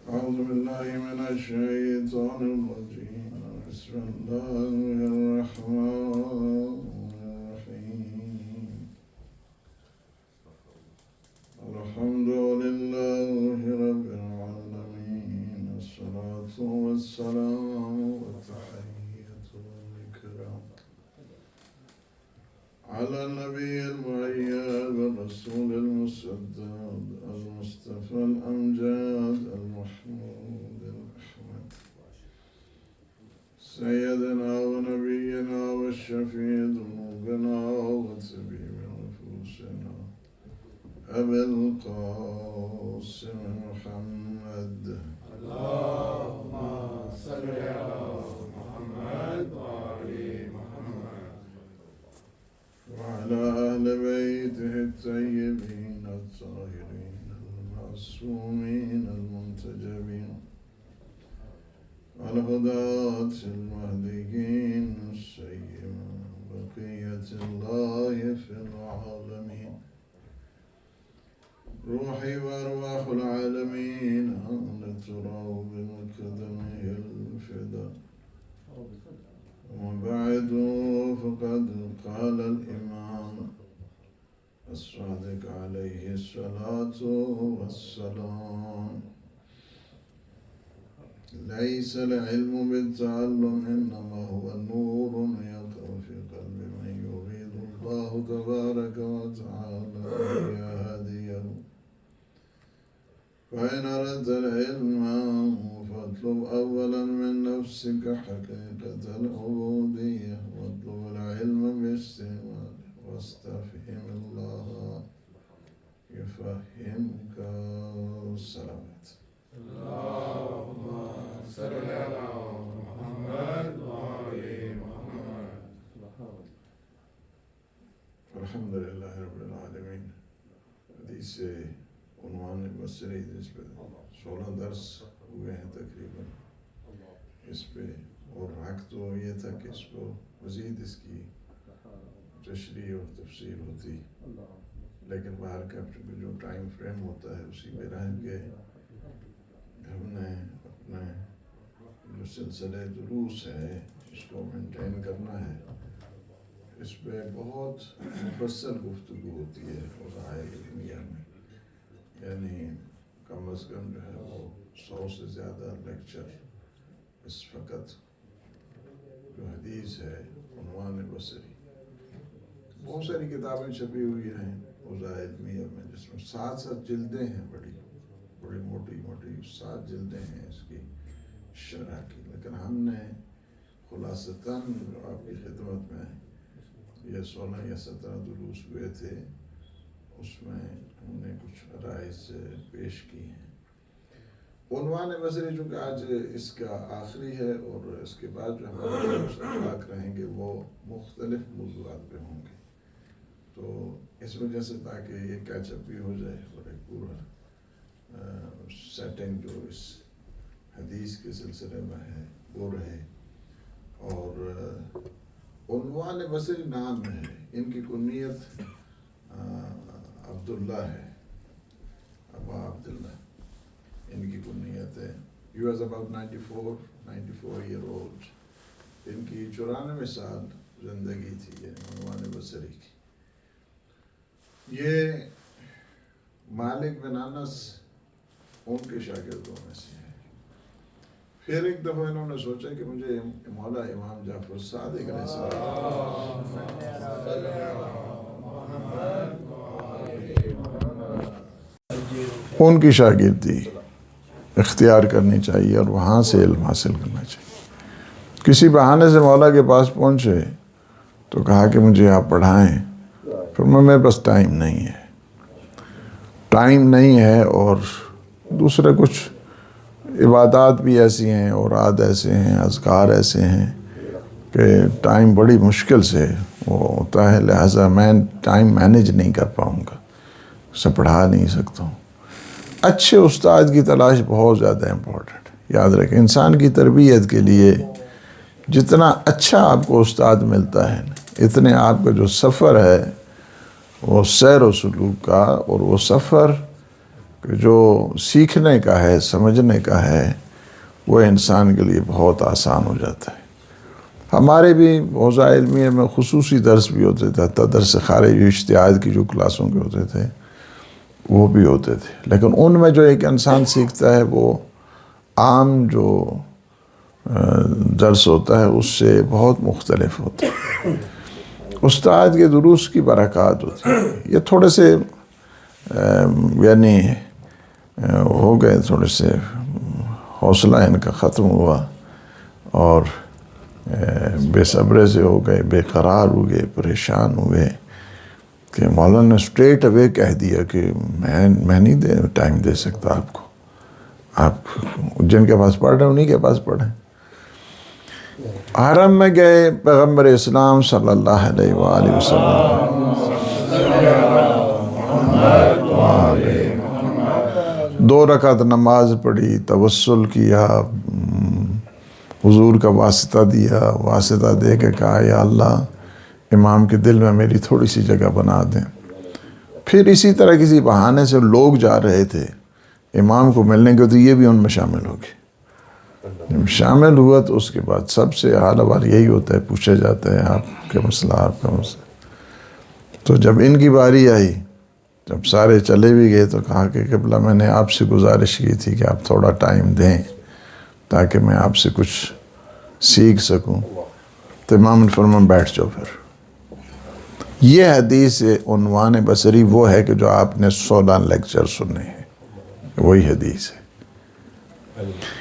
أعوذ بالله من الشيطان الرجيم بسم الله الرحمن الرحيم الحمد لله رب العالمين الصلاة والسلام والتحية والإكرام على النبي المؤيد والرسول المسدد المصطفى الأمجاد المحمود الأحمد سيدنا ونبينا والشفيع ذنوبنا وطبيب نفوسنا أبي القاسم محمد اللهم صل على محمد وآل محمد وعلى أهل بيته الطيبين الطاهرين المعصومين المنتجبين الهداة المهديين السيئين بقية الله في العالمين روحي وأرواح العالمين لترى بمقدمه الفداء وبعد فقد قال الإمام الصادق عليه الصلاة والسلام ليس العلم بالتعلم إنما هو نور يقع في قلب من يريد الله تبارك وتعالى أن يهديه فإن أردت العلم فاطلب أولا من نفسك حقيقة العبودية واطلب العلم باستعماله واستفهم الله يفهمك السلامات. اللهم صل على محمد وآل محمد. الحمد لله رب العالمين. حدیث عنوان بصری جس پہ 16 درس ہوئے ہیں تقریباً اس پہ، اور حق تو یہ تھا کہ اس کو مزید اس کی تشریح اور تفسیر ہوتی، لیکن باہر کا جو ٹائم فریم ہوتا ہے اسی میں رہ کے ہم نے اپنے جو سلسلہ دروس ہے اس کو مینٹین کرنا ہے۔ اس پہ بہت مفصل گفتگو ہوتی ہے اوضاع علمیہ میں، یعنی کم از کم جو ہے وہ 100 سے زیادہ لیکچر اس وقت جو حدیث ہے عنوان بصری، بہت ساری کتابیں چھپی ہوئی ہیں اوضاع علمیہ میں، جس میں 7 جلدیں ہیں، بڑی موٹی 7 جلدیں ہیں اس کی شرح کی، لیکن ہم نے خلاصتاً جو آپ کی خدمت میں یہ 16 یا 17 دروس ہوئے تھے اس میں ہم نے کچھ عرائض پیش کی ہیں۔ عنوان بصری چونکہ آج اس کا آخری ہے اور اس کے بعد جو ہمارے اخلاق رہیں گے وہ مختلف موضوعات پہ ہوں گے، تو اس وجہ سے تاکہ یہ کیچ اپ بھی ہو جائے اور ایک پورا سیٹنگ جو اس حدیث کے سلسلے میں ہے وہ رہے۔ اور عنوان بصری نام ہے، ان کی کنیت عبداللہ ہے، ابا عبداللہ ان کی کنیت ہے۔ He was about 94 year old. ان کی 94 سال زندگی تھی یہ عنوان بصری کی۔ یہ مالک بن انس ان کے شاگردوں میں سے ہے۔ پھر ایک دفعہ انہوں نے سوچا کہ مجھے مولا امام جعفر صادق علیہ السلام ان کی شاگردی اختیار کرنی چاہیے اور وہاں سے علم حاصل کرنا چاہیے۔ کسی بہانے سے مولا کے پاس پہنچے تو کہا کہ مجھے آپ پڑھائیں، پھر میرے پاس ٹائم نہیں ہے اور دوسرے کچھ عبادات بھی ایسی ہیں، اوراد ایسے ہیں، اذکار ایسے ہیں کہ ٹائم بڑی مشکل سے وہ ہوتا ہے، لہٰذا میں ٹائم مینیج نہیں کر پاؤں گا، اسے پڑھا نہیں سکتا ہوں۔ اچھے استاد کی تلاش بہت زیادہ امپورٹنٹ ہے۔ یاد رکھیں، انسان کی تربیت کے لیے جتنا اچھا آپ کو استاد ملتا ہے اتنے آپ کا جو سفر ہے وہ سیر و سلوک کا اور وہ سفر کہ جو سیکھنے کا ہے، سمجھنے کا ہے، وہ انسان کے لیے بہت آسان ہو جاتا ہے۔ ہمارے بھی حوزہ علمیہ میں خصوصی درس بھی ہوتے تھے، حتیٰ درس خارج اجتہاد کی جو کلاسوں کے ہوتے تھے وہ بھی ہوتے تھے، لیکن ان میں جو ایک انسان سیکھتا ہے وہ عام جو درس ہوتا ہے اس سے بہت مختلف ہوتا ہے۔ استاد کے دروس کی برکات ہوتی ہے۔ یہ تھوڑے سے یعنی ہو گئے، تھوڑے سے حوصلہ ان کا ختم ہوا اور بے صبرے سے ہو گئے، بے قرار ہو گئے، پریشان ہوئے کہ مولانا نے اسٹریٹ اوے کہہ دیا کہ میں نہیں ٹائم دے سکتا آپ کو، آپ جن کے پاس پڑھ رہے ہیں انہی کے پاس پڑھیں۔ حرم میں گئے، پیغمبر اسلام صلی اللہ علیہ وآلہ وسلم 2 رکعت نماز پڑھی، توسل کیا، حضور کا واسطہ دیا، واسطہ دے کے کہا یا اللہ امام کے دل میں میری تھوڑی سی جگہ بنا دیں۔ پھر اسی طرح کسی بہانے سے لوگ جا رہے تھے امام کو ملنے کے، تو یہ بھی ان میں شامل ہو گئے۔ جب شامل ہوا تو اس کے بعد سب سے حال احوال یہی ہوتا ہے، پوچھا جاتا ہے آپ کا مسئلہ، آپ کا مسئلہ۔ تو جب ان کی باری آئی، جب سارے چلے بھی گئے تو کہا کہ قبلہ میں نے آپ سے گزارش کی تھی کہ آپ تھوڑا ٹائم دیں تاکہ میں آپ سے کچھ سیکھ سکوں۔ تو امام نے فرمایا بیٹھ جاؤ پھر۔ یہ حدیث عنوان بصری وہ ہے کہ جو آپ نے 16 لیکچر سنے ہیں، وہی حدیث ہے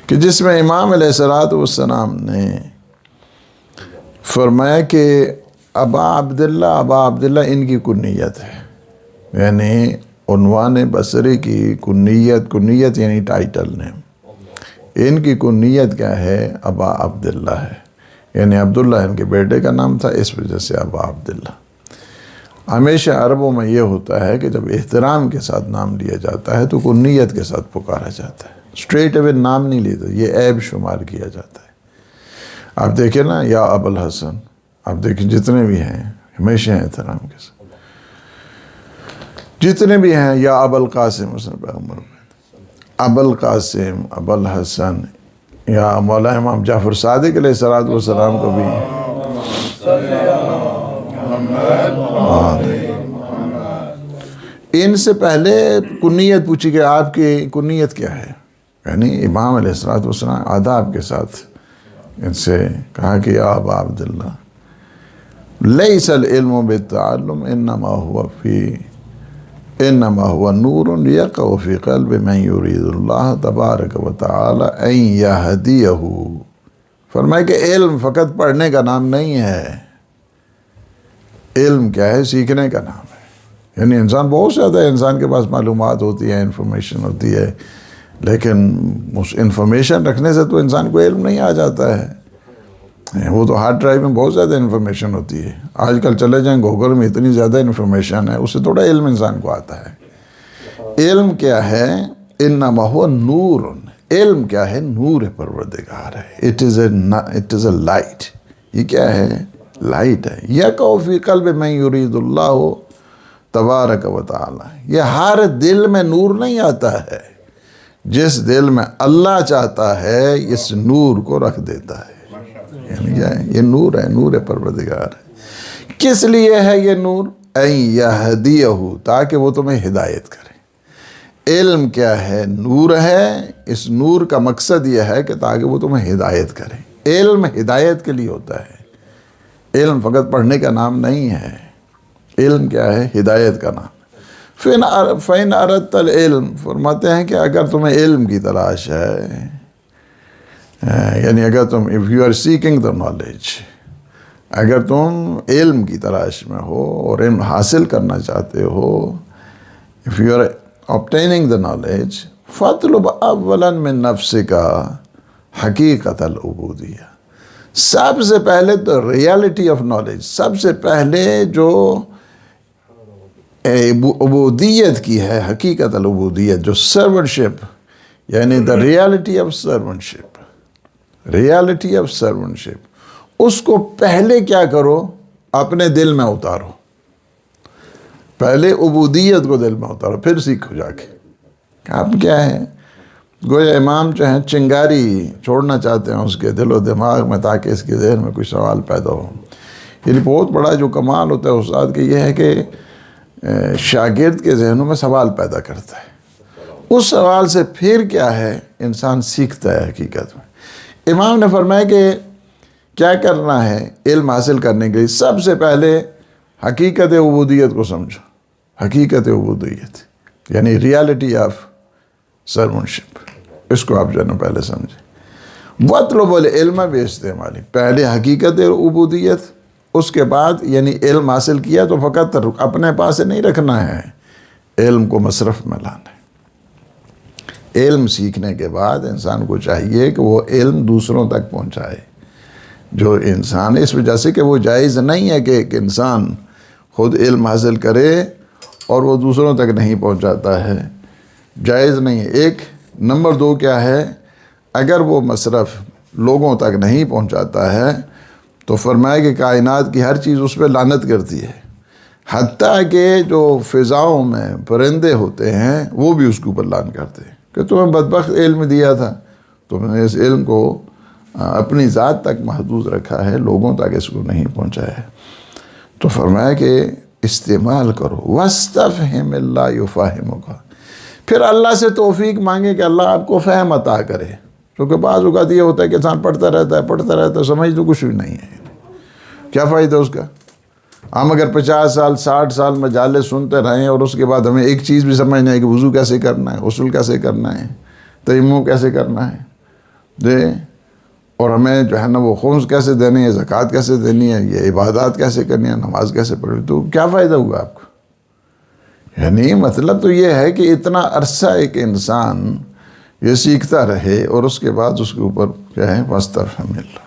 کہ جس میں امام علیہ السلام نے فرمایا کہ ابا عبداللہ ان کی کنیت ہے، یعنی عنوان بصری کی کنیت یعنی ٹائٹل نیم، ان کی کنیت کیا ہے؟ ابا عبداللہ ہے، یعنی عبداللہ ان کے بیٹے کا نام تھا، اس وجہ سے ابا عبداللہ۔ ہمیشہ عربوں میں یہ ہوتا ہے کہ جب احترام کے ساتھ نام لیا جاتا ہے تو کنیت کے ساتھ پکارا جاتا ہے، اسٹریٹ اوے نام نہیں لیتا، یہ عیب شمار کیا جاتا ہے۔ آپ دیکھیں نا، یا ابو الحسن، آپ دیکھیں جتنے بھی ہیں ہمیشہ احترام کے ساتھ، جتنے بھی ہیں، یا ابو القاسم، پیغمبر ابو القاسم، ابو الحسن، یا مولا امام جعفر صادق علیہ السلام کو بھی ان سے پہلے کنیت پوچھی کہ آپ کی کنیت کیا ہے، یعنی امام علیہ السلام آداب کے ساتھ ان سے کہا کہ یا ابا عبداللہ لیس العلم بالتعلم انما هو نور یقع فی قلب من یرید اللہ تبارک و تعالی ان یہدیہ۔ فرمائے کہ علم فقط پڑھنے کا نام نہیں ہے، علم کیا ہے؟ سیکھنے کا نام ہے۔ یعنی انسان بہت زیادہ ہے، انسان کے پاس معلومات ہوتی ہے، انفارمیشن ہوتی ہے، لیکن اس انفارمیشن رکھنے سے تو انسان کو علم نہیں آ جاتا ہے۔ وہ تو ہارڈ ڈرائیو میں بہت زیادہ انفارمیشن ہوتی ہے، آج کل چلے جائیں گوگل میں اتنی زیادہ انفارمیشن ہے، اس سے تھوڑا علم انسان کو آتا ہے۔ علم کیا ہے؟ انما هو نور، علم کیا ہے؟ نور پروردگار ہے، اٹ از اے لائٹ۔ یہ کیا ہے؟ لائٹ ہے۔ یقع فی قلب من یرید اللہ تبارک و تعالی، یہ ہر دل میں نور نہیں آتا ہے، جس دل میں اللہ چاہتا ہے اس نور کو رکھ دیتا ہے۔ یعنی کیا ہے؟ یہ نور ہے، نور پروردگار ہے۔ کس لیے ہے یہ نور؟ ان یہدیہ، تاکہ وہ تمہیں ہدایت کرے۔ علم کیا ہے؟ نور ہے۔ اس نور کا مقصد یہ ہے کہ تاکہ وہ تمہیں ہدایت کرے۔ علم ہدایت کے لیے ہوتا ہے، علم فقط پڑھنے کا نام نہیں ہے۔ علم کیا ہے؟ ہدایت کا نام۔ فَإِنْ أَرَدْتَ الْعِلْمَ، فرماتے ہیں کہ اگر تمہیں علم کی تلاش ہے، یعنی اگر تم if you are seeking the knowledge، اگر تم علم کی تلاش میں ہو اور علم حاصل کرنا چاہتے ہو، if you are obtaining the knowledge، فَاطْلُبْ أَوَّلًا مِنْ نَفْسِكَ حقیقت العبودیہ۔ سب سے پہلے تو ریالٹی آف نالج، سب سے پہلے جو عبودیت کی ہے، حقیقت العبودیت، جو سرونشپ، یعنی the reality of servantship, reality of servantship, اس کو پہلے کیا کرو؟ اپنے دل میں اتارو۔ پہلے عبودیت کو دل میں اتارو، پھر سیکھو جا کے، آپ کیا ہے؟ گویا امام جو ہیں چنگاری چھوڑنا چاہتے ہیں اس کے دل و دماغ میں تاکہ اس کے ذہن میں کوئی سوال پیدا ہو. یعنی بہت بڑا جو کمال ہوتا ہے استاد کے یہ ہے کہ شاگرد کے ذہنوں میں سوال پیدا کرتا ہے. اس سوال سے پھر کیا ہے انسان سیکھتا ہے حقیقت میں. امام نے فرمایا کہ کیا کرنا ہے علم حاصل کرنے کے لیے؟ سب سے پہلے حقیقت عبودیت کو سمجھو. حقیقت عبودیت یعنی ریالٹی آف سرونشپ، اس کو آپ جو ہے نا پہلے سمجھیں. وَاطْلُبُ الْعِلْمَ بِاسْتِعْمَالِهِ، پہلے حقیقت عبودیت، اس کے بعد یعنی علم حاصل کیا تو فقط اپنے پاس نہیں رکھنا ہے، علم کو مصرف میں لانا ہے. علم سیکھنے کے بعد انسان کو چاہیے کہ وہ علم دوسروں تک پہنچائے. جو انسان اس وجہ سے کہ وہ جائز نہیں ہے کہ ایک انسان خود علم حاصل کرے اور وہ دوسروں تک نہیں پہنچاتا ہے، جائز نہیں ہے. ایک نمبر دو کیا ہے، اگر وہ مصرف لوگوں تک نہیں پہنچاتا ہے تو فرمایا کہ کائنات کی ہر چیز اس پہ لعنت کرتی ہے، حتیٰ کہ جو فضاؤں میں پرندے ہوتے ہیں وہ بھی اس کے اوپر لعن کرتے ہیں کہ تمہیں بدبخت علم دیا تھا، تم نے اس علم کو اپنی ذات تک محدود رکھا ہے، لوگوں تک اس کو نہیں پہنچایا ہے. تو فرمایا کہ استعمال کرو. وَاسْتَفْهِمِ اللَّهُ يُفَهِّمُكَ، پھر اللہ سے توفیق مانگے کہ اللہ آپ کو فہم عطا کرے. کیونکہ بعض اوقات یہ ہوتا ہے کہ انسان پڑھتا رہتا ہے سمجھ تو کچھ بھی نہیں ہے. کیا فائدہ اس کا؟ ہم اگر 50 سال 60 سال مجالس سنتے رہیں اور اس کے بعد ہمیں ایک چیز بھی سمجھ نہیں ہے کہ وضو کیسے کرنا ہے، غسل کیسے کرنا ہے، تیمم کیسے کرنا ہے، اور ہمیں جو ہے نا وہ خمس کیسے دینی ہے، زکوٰۃ کیسے دینی ہے، یہ عبادات کیسے کرنی ہے، نماز کیسے پڑھنی، تو کیا فائدہ ہوگا آپ کو؟ یعنی مطلب تو یہ ہے کہ اتنا عرصہ ایک انسان یہ سیکھتا رہے اور اس کے بعد اس کے اوپر کیا ہے وَاسْتَفْهِمِ اللَّهُ،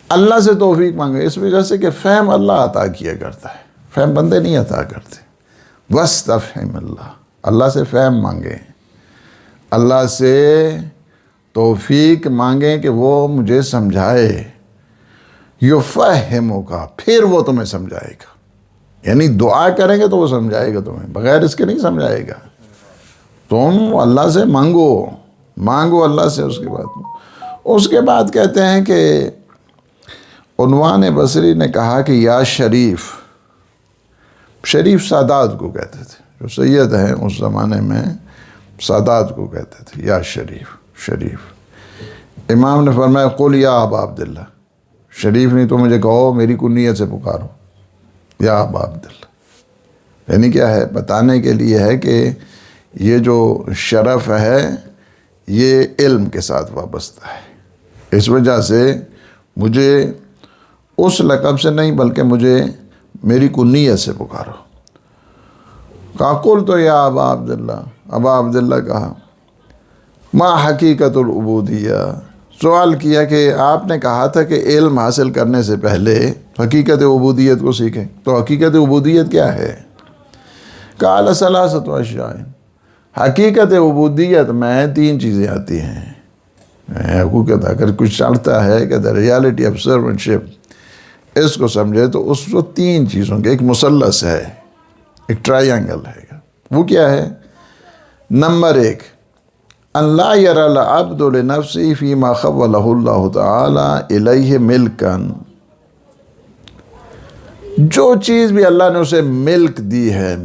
اللہ سے توفیق مانگے. اس وجہ سے کہ فہم اللہ عطا کیا کرتا ہے، فہم بندے نہیں عطا کرتے. وَاسْتَفْهِمِ اللَّهُ، اللہ سے فہم مانگے، اللہ سے توفیق مانگیں کہ وہ مجھے سمجھائے. یفہمک، پھر وہ تمہیں سمجھائے گا. یعنی دعا کریں گے تو وہ سمجھائے گا تمہیں، بغیر اس کے نہیں سمجھائے گا. تم اللہ سے مانگو اللہ سے. اس کے بعد کہتے ہیں کہ عنوان بصری نے کہا کہ یا شریف سادات کو کہتے تھے، جو سید ہیں اس زمانے میں سادات کو کہتے تھے یا شریف. امام نے فرمایا قل یا ابا عبداللہ، شریف نہیں تو مجھے کہو، میری کنیت سے پکارو یا ابا عبداللہ. یعنی کیا ہے؟ بتانے کے لیے ہے کہ یہ جو شرف ہے یہ علم کے ساتھ وابستہ ہے. اس وجہ سے مجھے اس لقب سے نہیں بلکہ مجھے میری کنیت سے پکارو. کہا قل تو یا ابا عبداللہ، ابا عبداللہ کہا ما حقیقت العبودیہ. سوال کیا کہ آپ نے کہا تھا کہ علم حاصل کرنے سے پہلے حقیقت عبودیت کو سیکھیں، تو حقیقت عبودیت کیا ہے؟ قال ثلاثۃ اشیاء، حقیقت عبودیت میں 3 چیزیں آتی ہیں. حقیقت اگر کچھ چاہتا ہے کہ دا ریالٹی آف سرونٹشپ اس کو سمجھے تو اس کو 3 چیزوں کے ایک مثلث ہے، ایک ٹرائنگل ہے. وہ کیا ہے؟ نمبر 1، ان لا یری العبد لنفسہ فیما خولہ اللہ تعالی الیہ ملکا. جو چیز بھی اللہ نے اسے ملک دی ہے،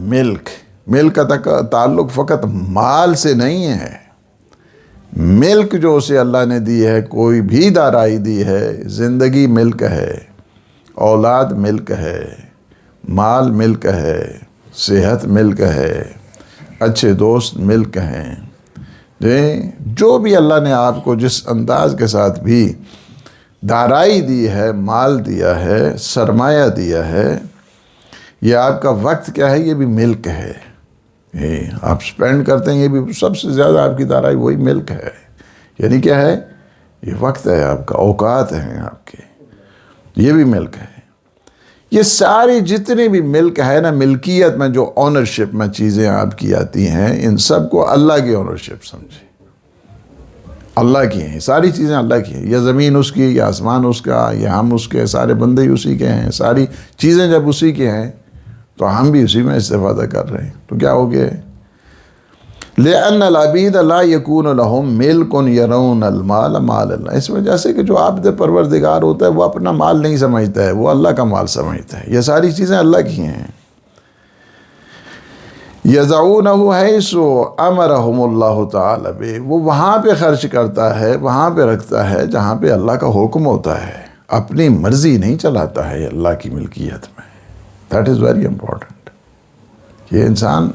ملک کا تعلق فقط مال سے نہیں ہے. ملک جو اسے اللہ نے دی ہے، کوئی بھی دارائی دی ہے، زندگی ملک ہے، اولاد ملک ہے، مال ملک ہے، صحت ملک ہے، اچھے دوست ملک ہیں. جو بھی اللہ نے آپ کو جس انداز کے ساتھ بھی دارائی دی ہے، مال دیا ہے، سرمایہ دیا ہے، یہ آپ کا وقت کیا ہے، یہ بھی ملک ہے. آپ سپینڈ کرتے ہیں، یہ بھی سب سے زیادہ آپ کی دارائی وہی ملک ہے. یعنی کیا ہے؟ یہ وقت ہے آپ کا، اوقات ہیں آپ کے، یہ بھی ملک ہے. یہ ساری جتنی بھی ملک ہے نا، ملکیت میں جو اونرشپ میں چیزیں آپ کی آتی ہیں، ان سب کو اللہ کی اونرشپ سمجھیں. اللہ کی ہیں ساری چیزیں، اللہ کی ہیں. یہ زمین اس کی، یہ آسمان اس کا، یہ ہم اس کے، سارے بندے ہی اسی کے ہیں. ساری چیزیں جب اسی کے ہیں تو ہم بھی اسی میں استفادہ کر رہے ہیں. تو کیا ہو گیا؟ لأن العبید لا یکون لهم ملک یرون المال مال اللہ، اس وجہ سے کہ جو عبد پروردگار ہوتا ہے وہ اپنا مال نہیں سمجھتا ہے، وہ اللہ کا مال سمجھتا ہے، یہ ساری چیزیں اللہ کی ہیں۔ یضعونہ حیث امرہم اللہ تعالی بہ، وہ وہاں پہ خرچ کرتا ہے، وہاں پہ رکھتا ہے جہاں پہ اللہ کا حکم ہوتا ہے، اپنی مرضی نہیں چلاتا ہے اللہ کی ملکیت میں۔ That is very important. یہ انسان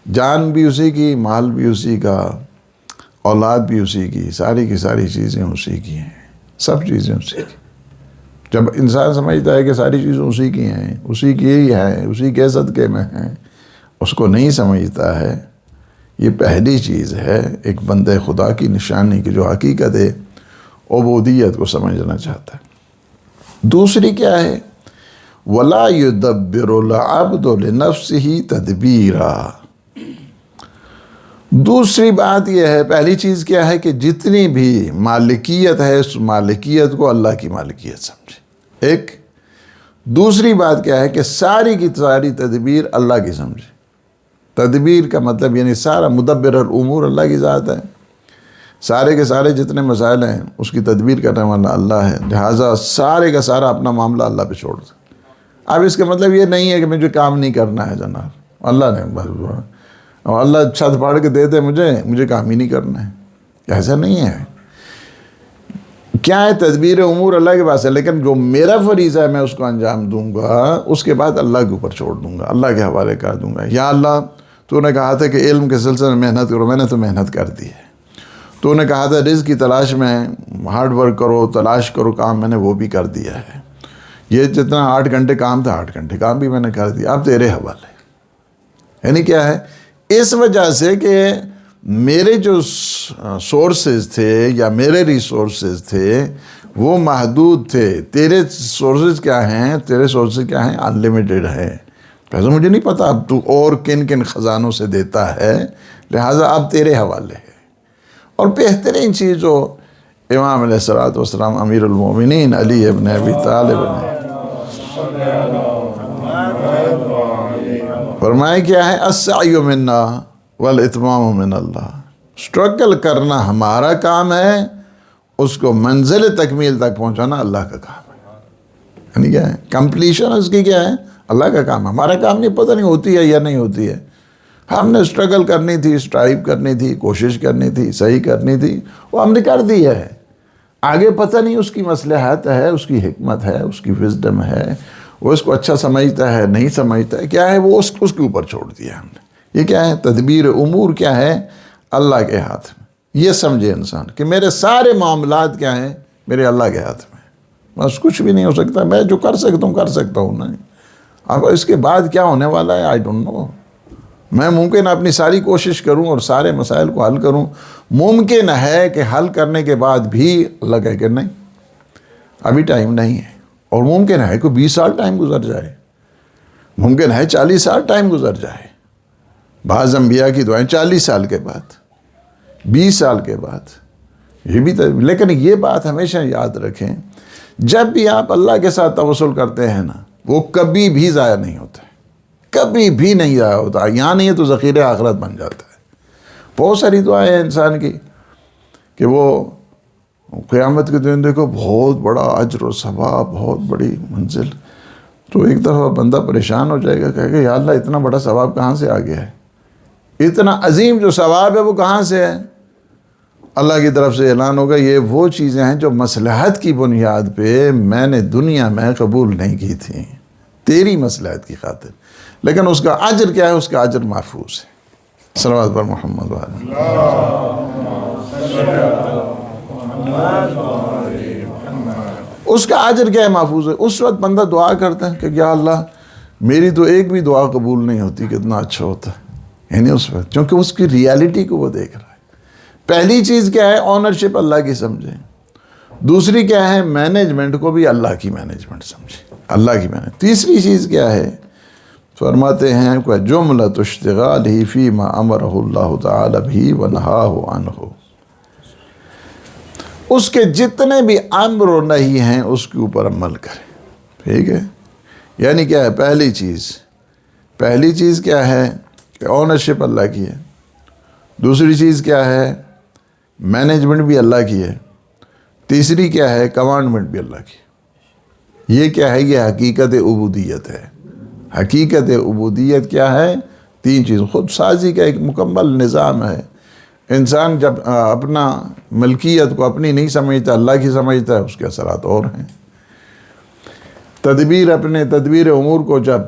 جان بھی اسی کی، مال بھی اسی کا، اولاد بھی اسی کی، ساری کی ساری چیزیں اسی کی ہیں، سب چیزیں اسی کی۔ جب انسان سمجھتا ہے کہ ساری چیزیں اسی کی ہیں، اسی کی ہی ہیں، اسی کے صدقے میں ہیں، اس کو نہیں سمجھتا ہے، یہ پہلی چیز ہے ایک بندے خدا کی نشانی کی جو حقیقت ہے عبودیت کو سمجھنا چاہتا ہے۔ دوسری کیا ہے؟ وَلَا يُدَبِّرُ الْعَبْدُ لِنَفْسِهِ تَدْبِيرًا۔ دوسری بات یہ ہے، پہلی چیز کیا ہے کہ جتنی بھی مالکیت ہے اس مالکیت کو اللہ کی مالکیت سمجھے، ایک۔ دوسری بات کیا ہے کہ ساری کی ساری تدبیر اللہ کی سمجھے۔ تدبیر کا مطلب یعنی سارا مدبر الامور اللہ کی ذات ہے، سارے کے سارے جتنے مسائل ہیں اس کی تدبیر کرنے والا اللہ ہے، لہٰذا سارے کا سارا اپنا معاملہ اللہ پہ چھوڑ دے۔ اب اس کا مطلب یہ نہیں ہے کہ مجھے کام نہیں کرنا ہے جناب، اللہ نے بس اللہ چھت پاڑ کے دے دے مجھے کام ہی نہیں کرنا ہے، ایسا نہیں ہے۔ کیا ہے؟ تدبیر امور اللہ کے پاس ہے، لیکن جو میرا فریضہ ہے میں اس کو انجام دوں گا، اس کے بعد اللہ کے اوپر چھوڑ دوں گا، اللہ کے حوالے کر دوں گا۔ یا اللہ تو نے کہا تھا کہ علم کے سلسلے میں محنت کرو، میں نے تو محنت کر دی ہے۔ تو نے کہا تھا رزق کی تلاش میں ہارڈ ورک کرو، تلاش کرو کام، میں نے وہ بھی کر دیا ہے۔ یہ جتنا 8 گھنٹے کام تھا 8 گھنٹے کام بھی میں نے کر دیا، اب تیرے حوالے۔ یعنی کیا ہے؟ اس وجہ سے کہ میرے جو سورسز تھے یا میرے ریسورسز تھے وہ محدود تھے، تیرے سورسز کیا ہیں؟ تیرے سورسز کیا ہیں؟ انلیمیٹڈ ہیں۔ پہلے مجھے نہیں پتا اب تو اور کن کن خزانوں سے دیتا ہے، لہٰذا اب تیرے حوالے ہے۔ اور بہترین چیز جو امام علیہ الصلوۃ والسلام امیر المومنین علی ابن ابی طالب نے فرمایا کیا ہے؟ السعی منا والاتمام من اللہ، اسٹرگل کرنا ہمارا کام ہے، اس کو منزل تکمیل تک پہنچانا اللہ کا کام ہے۔ یعنی کیا ہے؟ کمپلیشن اس کی کیا ہے؟ اللہ کا کام ہے، ہمارا کام نہیں، پتہ نہیں ہوتی ہے یا نہیں ہوتی ہے۔ ہم نے اسٹرگل کرنی تھی، اسٹرائیو کرنی تھی، کوشش کرنی تھی، صحیح کرنی تھی، وہ ہم نے کر دی ہے۔ آگے پتہ نہیں اس کی مصلحت ہے، اس کی حکمت ہے، اس کی وزڈم ہے، وہ اس کو اچھا سمجھتا ہے نہیں سمجھتا ہے، کیا ہے وہ اس کے اوپر چھوڑ دیا ہم نے۔ یہ کیا ہے؟ تدبیر امور کیا ہے؟ اللہ کے ہاتھ میں۔ یہ سمجھے انسان کہ میرے سارے معاملات کیا ہیں؟ میرے اللہ کے ہاتھ میں، بس کچھ بھی نہیں ہو سکتا، میں جو کر سکتا ہوں نہیں۔ اب اس کے بعد کیا ہونے والا ہے آئی ڈونٹ نو۔ میں ممکن اپنی ساری کوشش کروں اور سارے مسائل کو حل کروں، ممکن ہے کہ حل کرنے کے بعد بھی اللہ کہے کہ نہیں ابھی ٹائم نہیں ہے، اور ممکن ہے کہ 20 سال ٹائم گزر جائے، ممکن ہے 40 سال ٹائم گزر جائے۔ بعض انبیاء کی دعائیں 40 سال کے بعد، 20 سال کے بعد، یہ بھی لیکن یہ بات ہمیشہ یاد رکھیں، جب بھی آپ اللہ کے ساتھ توسل کرتے ہیں نا، وہ کبھی بھی ضائع نہیں ہوتا ہے، کبھی بھی نہیں ضائع ہوتا۔ یہاں نہیں ہے تو ذخیرہ آخرت بن جاتا ہے۔ بہت ساری دعائیں ہیں انسان کی کہ وہ قیامت کے دن دیکھو بہت بڑا اجر و ثواب، بہت بڑی منزل، تو ایک دفعہ بندہ پریشان ہو جائے گا، کہے گا یا اللہ اتنا بڑا ثواب کہاں سے آ گیا ہے؟ اتنا عظیم جو ثواب ہے وہ کہاں سے ہے؟ اللہ کی طرف سے اعلان ہوگا یہ وہ چیزیں ہیں جو مصلحت کی بنیاد پہ میں نے دنیا میں قبول نہیں کی تھیں، تیری مصلحت کی خاطر، لیکن اس کا اجر کیا ہے؟ اس کا اجر محفوظ ہے۔ صلوات پر محمد وعلیہ۔ اس کا اجر کیا ہے؟ محفوظ ہے۔ اس وقت بندہ دعا کرتا ہے کہ یا اللہ میری تو ایک بھی دعا قبول نہیں ہوتی، کتنا اچھا ہوتا ہے، یعنی اس وقت، کیونکہ اس کی ریالٹی کو وہ دیکھ رہا ہے۔ پہلی چیز کیا ہے؟ آنرشپ اللہ کی سمجھیں۔ دوسری کیا ہے؟ مینجمنٹ کو بھی اللہ کی مینجمنٹ سمجھیں، اللہ کی مینجمنٹ۔ تیسری چیز کیا ہے؟ فرماتے ہیں کہ جملۃ اشتغالہ فیما امرہ اللہ تعالی بہ ونہاہ عنہ، اس کے جتنے بھی امر و نہی ہیں اس کے اوپر عمل کریں، ٹھیک ہے؟ یعنی کیا ہے؟ پہلی چیز کیا ہے کہ آنرشپ اللہ کی ہے۔ دوسری چیز کیا ہے؟ مینجمنٹ بھی اللہ کی ہے. تیسری کیا ہے؟ کمانڈمنٹ بھی اللہ کی. یہ کیا ہے؟ یہ حقیقت عبودیت ہے. حقیقت عبودیت کیا ہے؟ 3 چیز. خود سازی کا ایک مکمل نظام ہے. انسان جب اپنا ملکیت کو اپنی نہیں سمجھتا، اللہ کی سمجھتا ہے، اس کے اثرات اور ہیں. تدبیر امور کو جب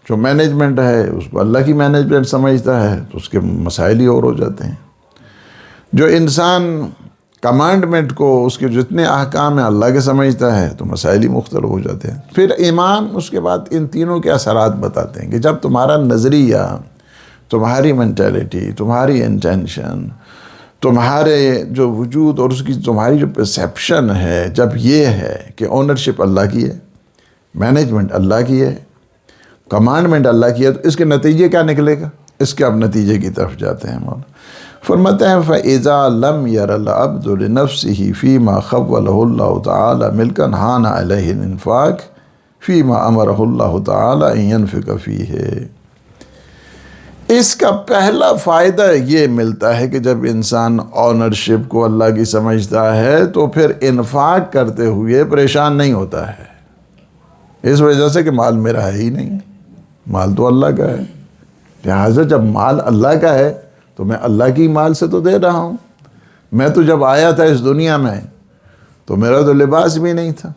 جو مینجمنٹ ہے اس کو اللہ کی مینجمنٹ سمجھتا ہے تو اس کے مسائل ہی اور ہو جاتے ہیں. جو انسان کمانڈمنٹ کو، اس کے جتنے احکام ہیں اللہ کے سمجھتا ہے تو مسائل ہی مختلف ہو جاتے ہیں. پھر امام اس کے بعد ان تینوں کے اثرات بتاتے ہیں کہ جب تمہارا نظریہ، تمہاری مینٹیلٹی، تمہاری انٹینشن، تمہارے جو وجود اور اس کی تمہاری جو پرسیپشن ہے، جب یہ ہے کہ اونرشپ اللہ کی ہے، مینجمنٹ اللہ کی ہے، کمانڈمنٹ اللہ کی ہے، تو اس کے نتیجے کیا نکلے گا؟ اس کے اب نتیجے کی طرف جاتے ہیں. مولانا فرماتے ہیں فَإِذَا لَمْ يَرَ الْعَبْدُ لِنَفْسِهِ فِي مَا خَوَّلَهُ اللَّهُ تَعَالَى مِلْكًا حَانَ عَلَيْهِ الْإِنفَاقُ فِي مَا أَمَرَهُ اللَّهُ تَعَالَى أَن يَنْفِقَ فِيهِ. اس کا پہلا فائدہ یہ ملتا ہے کہ جب انسان آنرشپ کو اللہ کی سمجھتا ہے تو پھر انفاق کرتے ہوئے پریشان نہیں ہوتا ہے، اس وجہ سے کہ مال میرا ہے ہی نہیں، مال تو اللہ کا ہے. لہٰذا جب مال اللہ کا ہے تو میں اللہ کی مال سے تو دے رہا ہوں. میں تو جب آیا تھا اس دنیا میں تو میرا تو لباس بھی نہیں تھا،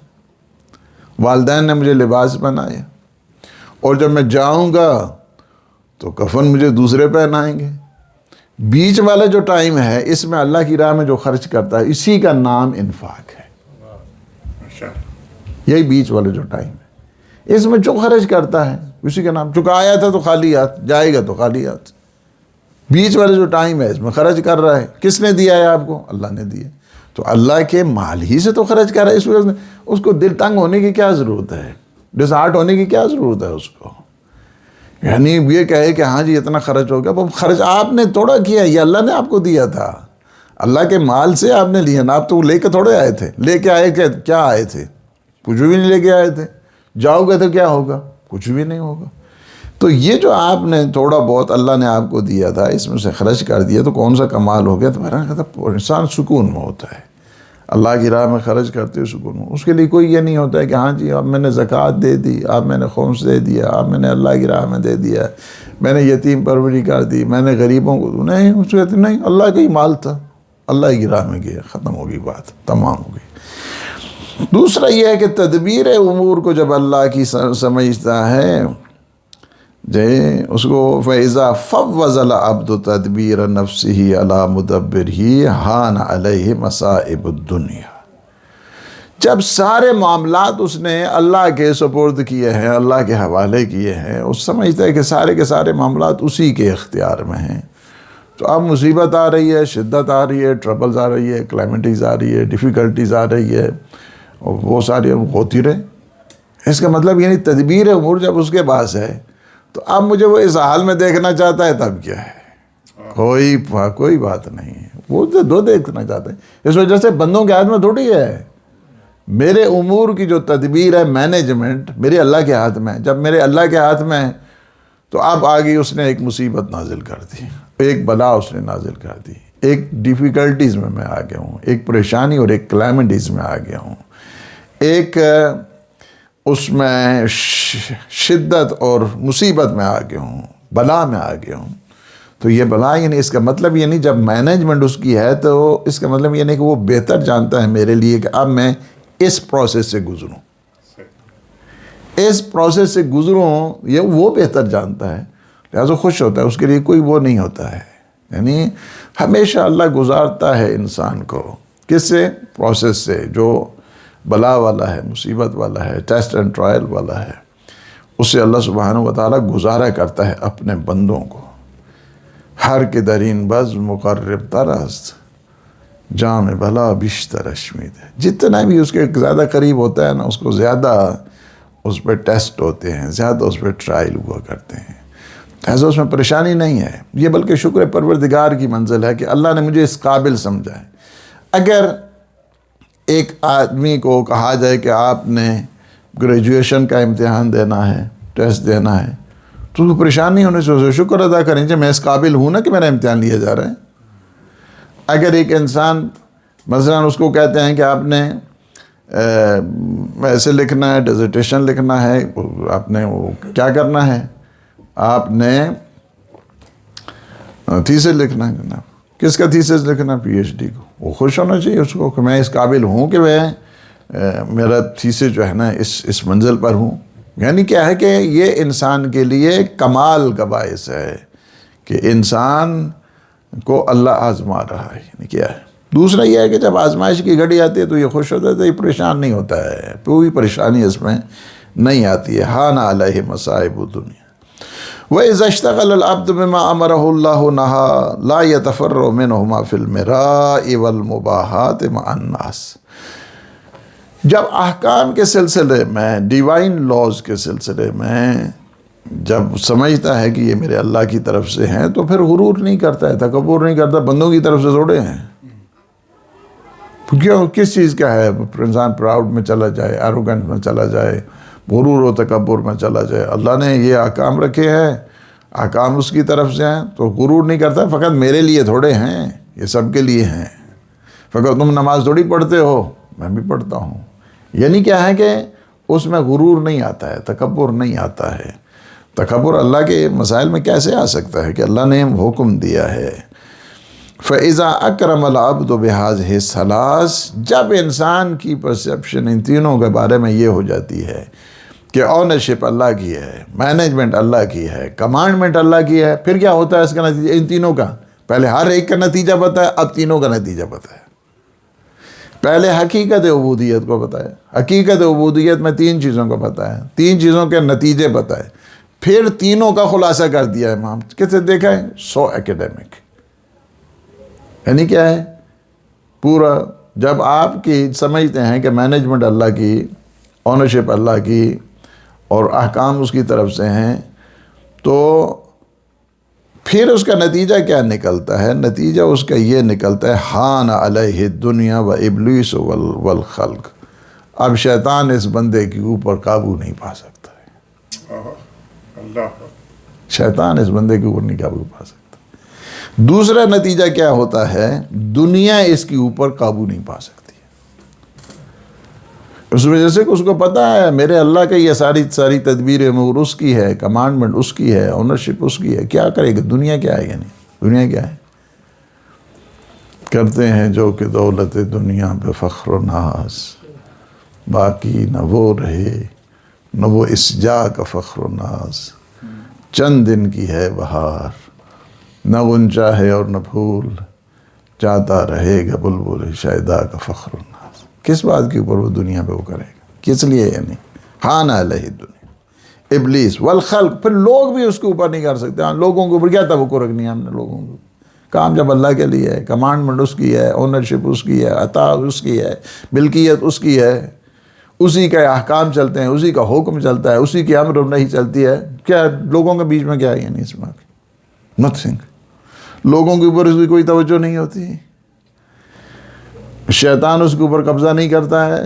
والدین نے مجھے لباس بنایا، اور جب میں جاؤں گا تو کفن مجھے دوسرے پہنائیں گے. بیچ والا جو ٹائم ہے اس میں اللہ کی راہ میں جو خرچ کرتا ہے اسی کا نام انفاق ہے. یہی بیچ والا جو ٹائم ہے اس میں جو خرچ کرتا ہے اسی کا نام. چونکہ آیا تھا تو خالی ہاتھ جائے گا تو خالی ہاتھ. بیچ والا جو ٹائم ہے اس میں خرچ کر رہا ہے. کس نے دیا ہے آپ کو؟ اللہ نے دیا. تو اللہ کے مال ہی سے تو خرچ کر رہا ہے. اس وجہ سے اس کو دل تنگ ہونے کی کیا ضرورت ہے؟ ڈسہارٹ ہونے کی کیا ضرورت ہے اس کو؟ یعنی یہ کہے کہ ہاں جی اتنا خرچ ہو گیا. وہ خرچ آپ نے تھوڑا کیا، یہ اللہ نے آپ کو دیا تھا. اللہ کے مال سے آپ نے لیا نا. آپ تو لے کے تھوڑے آئے تھے. لے کے آئے کہ کیا آئے تھے؟ کچھ بھی نہیں لے کے آئے تھے. جاؤ گے تو کیا ہوگا؟ کچھ بھی نہیں ہوگا. تو یہ جو آپ نے تھوڑا بہت اللہ نے آپ کو دیا تھا اس میں سے خرچ کر دیا تو کون سا کمال ہو گیا؟ تو انسان سکون میں ہوتا ہے. اللہ کی راہ میں خرچ کرتے ہوئے سکون میں. اس کے لیے کوئی یہ نہیں ہوتا ہے کہ ہاں جی اب میں نے زکوٰۃ دے دی، اب میں نے خمس دے دیا، اب میں نے اللہ کی راہ میں دے دیا، میں نے یتیم پروری کر دی، میں نے غریبوں کو. نہیں، اس کہتے نہیں، اللہ کا ہی مال تھا، اللہ کی راہ میں گیا، ختم ہوگی بات، تمام ہو گئی. دوسرا یہ ہے کہ تدبیر امور کو جب اللہ کی سمجھتا ہے اس کو فَإِذَا فَوَّضَ الْعَبْدُ تَدْبِيرَ نَفْسِهِ عَلَى مُدَبِّرِهِ حَانَ عَلَيْهِ مَصَائِبُ الدُّنْيَا. جب سارے معاملات اس نے اللہ کے سپرد کیے ہیں، اللہ کے حوالے کیے ہیں، اس سمجھتا ہے کہ سارے کے سارے معاملات اسی کے اختیار میں ہیں. تو اب مصیبت آ رہی ہے، شدت آ رہی ہے، ٹربلز آ رہی ہے، کلیمٹیز آ رہی ہے، ڈیفیکلٹیز آ رہی ہے، اور وہ ساری ہوتی رہے. اس کا مطلب یعنی تدبیر امور جب اس کے پاس ہے تو اب مجھے وہ اس حال میں دیکھنا چاہتا ہے تب کیا ہے؟ کوئی بات نہیں ہے. وہ تو دو دیکھنا چاہتے ہیں. اس وجہ سے بندوں کے ہاتھ میں تھوڑی ہے. میرے امور کی جو تدبیر ہے، مینجمنٹ، میرے اللہ کے ہاتھ میں. جب میرے اللہ کے ہاتھ میں تو اب آگے اس نے ایک مصیبت نازل کر دی، ایک بلا اس نے نازل کر دی، ایک ڈیفیکلٹیز میں آ گیا ہوں، ایک پریشانی اور ایک کلیمٹیز میں آ گیا ہوں، ایک اس میں شدت اور مصیبت میں آ گیا ہوں، بلا میں آ گیا ہوں. تو یہ بلا یعنی اس کا مطلب یہ نہیں، جب مینجمنٹ اس کی ہے تو اس کا مطلب یہ نہیں کہ وہ بہتر جانتا ہے میرے لیے کہ اب میں اس پروسیس سے گزروں، اس پروسیس سے گزروں، یہ وہ بہتر جانتا ہے. لہٰذا خوش ہوتا ہے. اس کے لیے کوئی وہ نہیں ہوتا ہے. یعنی ہمیشہ اللہ گزارتا ہے انسان کو کس سے؟ پروسیس سے جو بلا والا ہے، مصیبت والا ہے، ٹیسٹ اینڈ ٹرائل والا ہے. اس سے اللہ سبحانہ و تعالیٰ گزارا کرتا ہے اپنے بندوں کو. ہر کے درین بز مقرب ترست جام بلا بیشتر اشمید ہے. جتنا بھی اس کے زیادہ قریب ہوتا ہے نا، اس کو زیادہ اس پہ ٹیسٹ ہوتے ہیں، زیادہ اس پہ ٹرائل ہوا کرتے ہیں. لہٰذا اس میں پریشانی نہیں ہے. یہ بلکہ شکر پروردگار کی منزل ہے کہ اللہ نے مجھے اس قابل سمجھا ہے. اگر ایک آدمی کو کہا جائے کہ آپ نے گریجویشن کا امتحان دینا ہے، ٹیسٹ دینا ہے، تو پریشان نہیں ہونے سے شکر ادا کریں کہ میں اس قابل ہوں نا کہ میرا امتحان لیا جا رہا ہے. اگر ایک انسان مثلا اس کو کہتے ہیں کہ آپ نے ایسے لکھنا ہے، ڈیزرٹیشن لکھنا ہے، آپ نے وہ کیا کرنا ہے، آپ نے تھیسس لکھنا ہے جناب. کس کا تھیسس لکھنا؟ پی ایچ ڈی کو. وہ خوش ہونا چاہیے اس کو کہ میں اس قابل ہوں کہ میں میرا تھیسس جو ہے نا اس منزل پر ہوں. یعنی کیا ہے کہ یہ انسان کے لیے کمال کا باعث ہے کہ انسان کو اللہ آزما رہا ہے. یعنی کیا ہے؟ دوسرا یہ ہے کہ جب آزمائش کی گھڑی آتی ہے تو یہ خوش ہوتا ہے، تو یہ پریشان نہیں ہوتا ہے، کوئی پریشانی اس میں نہیں آتی ہے. حان علیہ مصائب الدنیا. وَإِذَا اشْتَغَلَ الْعَبْدُ بِمَا أَمَرَهُ اللَّهُ نَهَى لَا يَتَفَرَّغُ مِنْهُمَا فِي الْمِرَاءِ وَالْمُبَاحَاتِ مَعَ النَّاسِ. جب احکام کے سلسلے میں، ڈیوائن لاز کے سلسلے میں جب سمجھتا ہے کہ یہ میرے اللہ کی طرف سے ہیں تو پھر غرور نہیں کرتا ہے، تکبر نہیں کرتا. بندوں کی طرف سے تھوڑے ہیں. کیوں؟ کس چیز کا ہے؟ انسان پراؤڈ میں چلا جائے، ایروگنٹ میں چلا جائے، غرور و تکبر میں چلا جائے. اللہ نے یہ احکام رکھے ہیں، احکام اس کی طرف سے ہیں تو غرور نہیں کرتا. فقط میرے لیے تھوڑے ہیں، یہ سب کے لیے ہیں. فقط تم نماز تھوڑی پڑھتے ہو، میں بھی پڑھتا ہوں. یعنی کیا ہے کہ اس میں غرور نہیں آتا ہے، تکبر نہیں آتا ہے. تکبر اللہ کے مسائل میں کیسے آ سکتا ہے کہ اللہ نے حکم دیا ہے. فَإِذَا أَكْرَمَ الْعَبْدُ بِهَٰذِهِ الثَّلَاثِ. جب انسان کی پرسیپشن ان تینوں کے بارے میں یہ ہو جاتی ہے کہ اونرشپ اللہ کی ہے، مینجمنٹ اللہ کی ہے، کمانڈمنٹ اللہ کی ہے، پھر کیا ہوتا ہے اس کا نتیجہ؟ ان تینوں کا پہلے ہر ایک کا نتیجہ پتہ ہے، اب تینوں کا نتیجہ پتہ ہے. پہلے حقیقت عبودیت کو پتہ ہے. حقیقت عبودیت میں تین چیزوں کو پتہ ہے، تین چیزوں کے نتیجے پتہ ہے. پھر تینوں کا خلاصہ کر دیا ہے امام. کسے دیکھا ہے؟ سو ایکیڈیمک. یعنی کیا ہے؟ پورا جب آپ کی سمجھتے ہیں کہ مینجمنٹ اللہ کی، اونرشپ اللہ کی اور احکام اس کی طرف سے ہیں، تو پھر اس کا نتیجہ کیا نکلتا ہے؟ نتیجہ اس کا یہ نکلتا ہے حان علیہ الدنیا و ابلیس والخلق. اب شیطان اس بندے کے اوپر قابو نہیں پا سکتا ہے. شیطان اس بندے کے اوپر نہیں قابو پا سکتا. دوسرا نتیجہ کیا ہوتا ہے؟ دنیا اس کے اوپر قابو نہیں پا سکتی. اس وجہ سے کہ اس کو پتہ ہے میرے اللہ کا یہ ساری تدبیر امور اس کی ہے، کمانڈمنٹ اس کی ہے، اونرشپ اس کی ہے. کیا کرے گا؟ دنیا کیا ہے؟ یعنی دنیا کیا ہے؟ کرتے ہیں جو کہ دولت دنیا پہ فخر و ناز، باقی نہ وہ رہے نہ وہ اس جا کا فخر و ناز. چند دن کی ہے بہار، نہ غنچہ ہے اور نہ پھول، چاہتا رہے گا بلبل شیدا کا فخر و ناز. کس بات کے اوپر وہ دنیا پہ وہ کرے گا؟ کس لیے؟ یعنی حان علیہ الدنیا ابلیس والخلق. پھر لوگ بھی اس کے اوپر نہیں کر سکتے. لوگوں کے اوپر کیا توقع رکھنی ہے ہم نے؟ لوگوں کو کام جب اللہ کے لیے ہے، کمانڈمنٹ اس کی ہے، اونرشپ اس کی ہے، عطا اس کی ہے، ملکیت اس کی ہے، اسی کا احکام چلتے ہیں، اسی کا حکم چلتا ہے، اسی کی امر نہیں چلتی ہے. کیا لوگوں کے بیچ میں کیا ہے؟ یعنی اس میں نتھنگ. لوگوں کے اوپر اس کی کوئی توجہ نہیں ہوتی. شیطان اس کے اوپر قبضہ نہیں کرتا ہے.